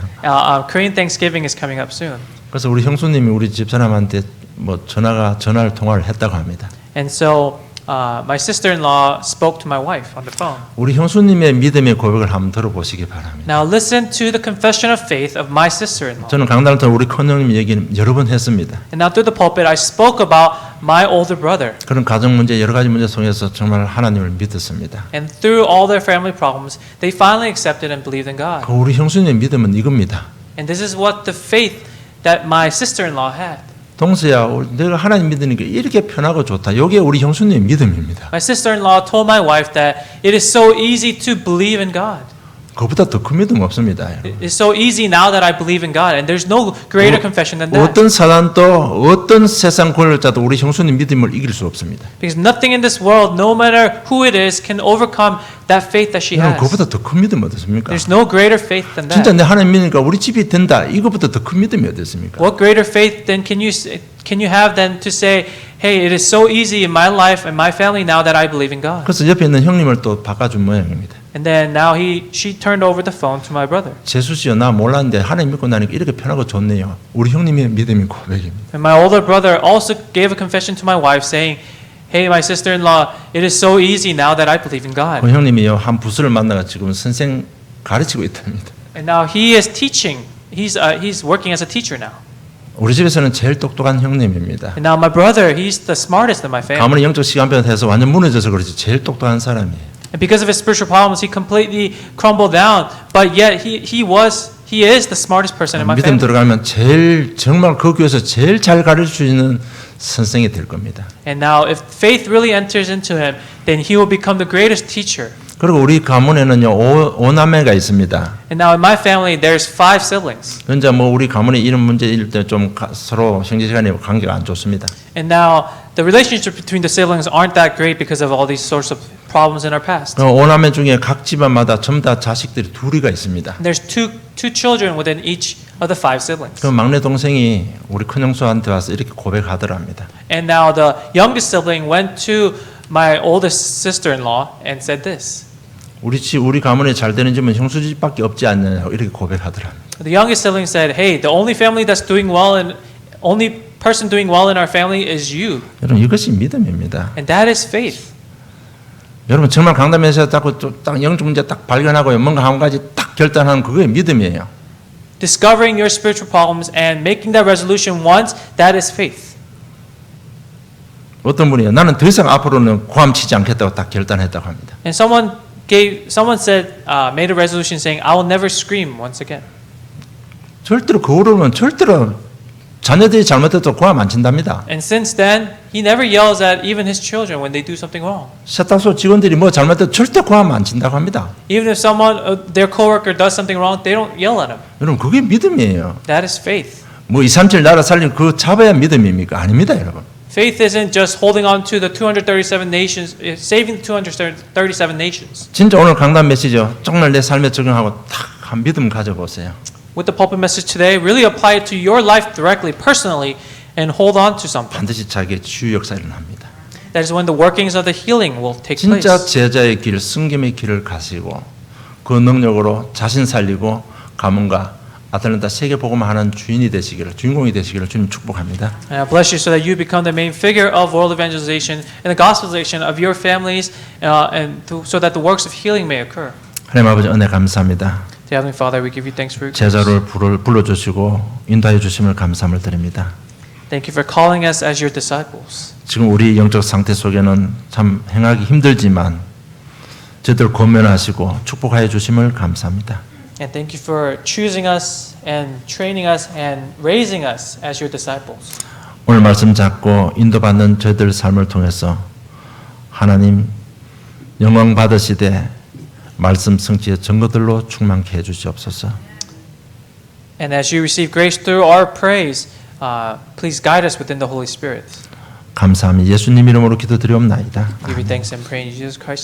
[SPEAKER 2] Korean Thanksgiving is coming up soon.
[SPEAKER 1] 그래서 우리 형수님이 우리 집사람한테 전화를 통화를 했다고 합니다.
[SPEAKER 2] And so my sister-in-law spoke to my wife on the phone.
[SPEAKER 1] 우리 형수님의 믿음의 고백을 한번 들어보시기 바랍니다.
[SPEAKER 2] Now listen to the confession of faith of my sister-in-law.
[SPEAKER 1] 저는 강단을 통해 우리 큰형님 얘기는 여러 번 했습니다.
[SPEAKER 2] And now through the pulpit, I spoke about my older brother.
[SPEAKER 1] 그런 가정 문제 여러 가지 문제 속에서 정말 하나님을 믿었습니다.
[SPEAKER 2] And through all their family problems, they finally accepted and believed in God.
[SPEAKER 1] 우리 형수님의 믿음은 이겁니다.
[SPEAKER 2] And this is what the faith that my sister-in-law had.
[SPEAKER 1] 동서야, 내가 하나님 믿으니까 이렇게 편하고 좋다. 이게 우리 형수님의 믿음입니다.
[SPEAKER 2] My sister-in-law told my wife that it is so easy to believe in God.
[SPEAKER 1] 그보다 더 큰 믿음 없습니다.
[SPEAKER 2] It's so easy now that I believe in God, and there's no greater confession than that.
[SPEAKER 1] 어떤 사단도 어떤 세상 권력자도 우리 형수님 믿음을 이길 수 없습니다.
[SPEAKER 2] Because nothing in this world, no matter who it is, can overcome that faith that she has.
[SPEAKER 1] 그보다 더 큰 믿음 어떻습니까?
[SPEAKER 2] There's no greater faith than
[SPEAKER 1] 진짜
[SPEAKER 2] that.
[SPEAKER 1] 내 하나님 믿으니까 우리 집이 된다. 이거보다 더 큰 믿음이 어떻습니까?
[SPEAKER 2] What greater faith then can you have than to say, hey, it is so easy in my life and my family now that I believe in God.
[SPEAKER 1] 그래서 옆에 있는 형님을 또 바꿔준 모양입니다.
[SPEAKER 2] And then now she turned over the phone to my brother.
[SPEAKER 1] 재수 씨요, 나 몰랐는데 하나님 믿고 나니까 이렇게 편하고 좋네요. 우리 형님의 믿음이 고백입니다.
[SPEAKER 2] And my older brother also gave a confession to my wife saying, hey, my sister-in-law, it is so easy now that I believe in
[SPEAKER 1] 그
[SPEAKER 2] God.
[SPEAKER 1] 형님이요, 한 부서를 만나가 지금 선생 가르치고 있답니다.
[SPEAKER 2] And now he is teaching. He's working as a teacher now.
[SPEAKER 1] 우리 집에서는 제일 똑똑한 형님입니다.
[SPEAKER 2] And now my brother, he's the smartest in my family.
[SPEAKER 1] 가문의 영적 시간표에서 완전 무너져서 그렇지 제일 똑똑한 사람이에요.
[SPEAKER 2] And because of his spiritual problems, he completely crumbled down. But yet he is the smartest person in my
[SPEAKER 1] 믿음
[SPEAKER 2] family.
[SPEAKER 1] 들어가면 정말 그 교회에서 제일 잘 가르칠 수 있는 선생이 될 겁니다.
[SPEAKER 2] And now if faith really enters into him, then he will become the greatest teacher.
[SPEAKER 1] 그리고 우리 가문에는요 오남매가 있습니다.
[SPEAKER 2] And now in my family, there's 5 siblings.
[SPEAKER 1] 현재 뭐 우리 가문의 이런 문제일 때 좀 서로 형제간의 관계가 안 좋습니다.
[SPEAKER 2] And now the relationship between the siblings aren't that great because of all these sorts of problems in our past.
[SPEAKER 1] 오남매 중에 각 집안마다 전부 다 자식들이 둘이가 있습니다.
[SPEAKER 2] And there's two children within each of the 5 siblings.
[SPEAKER 1] 그 막내 동생이 우리 큰형수한테 와서 이렇게 고백하더랍니다.
[SPEAKER 2] And now the youngest sibling went to my oldest sister-in-law and said this.
[SPEAKER 1] 우리 가문에 잘 되는 집은 형수 집밖에 없지 않느냐고 이렇게 고백하더랍니다.
[SPEAKER 2] The youngest sibling said, "Hey, the only family that's doing well and only person doing well in our family is you."
[SPEAKER 1] 여러분 이것이 믿음입니다.
[SPEAKER 2] And that is faith.
[SPEAKER 1] 여러분 정말 강단에서 딱 영적 문제 딱 발견하고요. 뭔가 한 가지 딱 결단하는 그게 믿음이에요.
[SPEAKER 2] Discovering your spiritual problems and making that resolution once, that is faith.
[SPEAKER 1] 어떤 분이요. 나는 더 이상 앞으로는 고함치지 않겠다고 딱 결단했다고 합니다.
[SPEAKER 2] And someone said, made a resolution saying, "I will never scream once again."
[SPEAKER 1] 절대로 그 후로는 절대로 자녀들이 잘못해도 고함 안 친답니다.
[SPEAKER 2] And since then, he never yells at even his children when they do something wrong.
[SPEAKER 1] 세탁소 직원들이 뭐 잘못해도 절대 고함 안 친다고 합니다.
[SPEAKER 2] Even if their coworker does something wrong, they don't yell at him.
[SPEAKER 1] 여러분 그게 믿음이에요.
[SPEAKER 2] That is faith.
[SPEAKER 1] 뭐 237 나라 살림 그 잡아야 믿음입니까? 아닙니다, 여러분.
[SPEAKER 2] Faith isn't just holding on to the 237 nations, saving the 237 nations.
[SPEAKER 1] 진짜 오늘 강단 메시지요. 정말 내 삶에 적용하고 딱 한 믿음 가져보세요.
[SPEAKER 2] With the pulpit message today, really apply it to your life directly, personally, and hold on to something.
[SPEAKER 1] 반드시 자기의 치유 역사 일어납니다.
[SPEAKER 2] That is when the workings of the healing will take
[SPEAKER 1] 진짜
[SPEAKER 2] place.
[SPEAKER 1] 제자의 길, 승김의 길을 가시고 그 능력으로 자신 살리고 가문과 아틀란타 세계 복음을 하는 주인이 되시기를, 주인공이 되시기를 주님 축복합니다.
[SPEAKER 2] And I bless you so that you become the main figure of world evangelization and the gospelization of your families, so that the works of healing may occur.
[SPEAKER 1] 하나님 아버지 은혜 감사합니다.
[SPEAKER 2] Dear Heavenly Father, we give you thanks for your
[SPEAKER 1] 제자를 불러주시고 인도하여 주심을 감사함을 드립니다.
[SPEAKER 2] Thank you for calling us as your disciples.
[SPEAKER 1] 지금 우리 영적 상태 속에는 참 행하기 힘들지만 저들 권면하시고 축복하여 주심을 감사합니다.
[SPEAKER 2] And thank you for choosing us and training us and raising us as your disciples.
[SPEAKER 1] 오늘 말씀 잡고 인도받는 저희들 삶을 통해서 하나님 영광 받으시되 말씀 성취의 증거들로 충만케 해주시옵소서.
[SPEAKER 2] And as you receive grace through our praise, please guide us within the Holy Spirit.
[SPEAKER 1] 감사합니다. 예수님 이름으로 기도드리옵나이다.
[SPEAKER 2] We give you thanks and praise in Jesus Christ.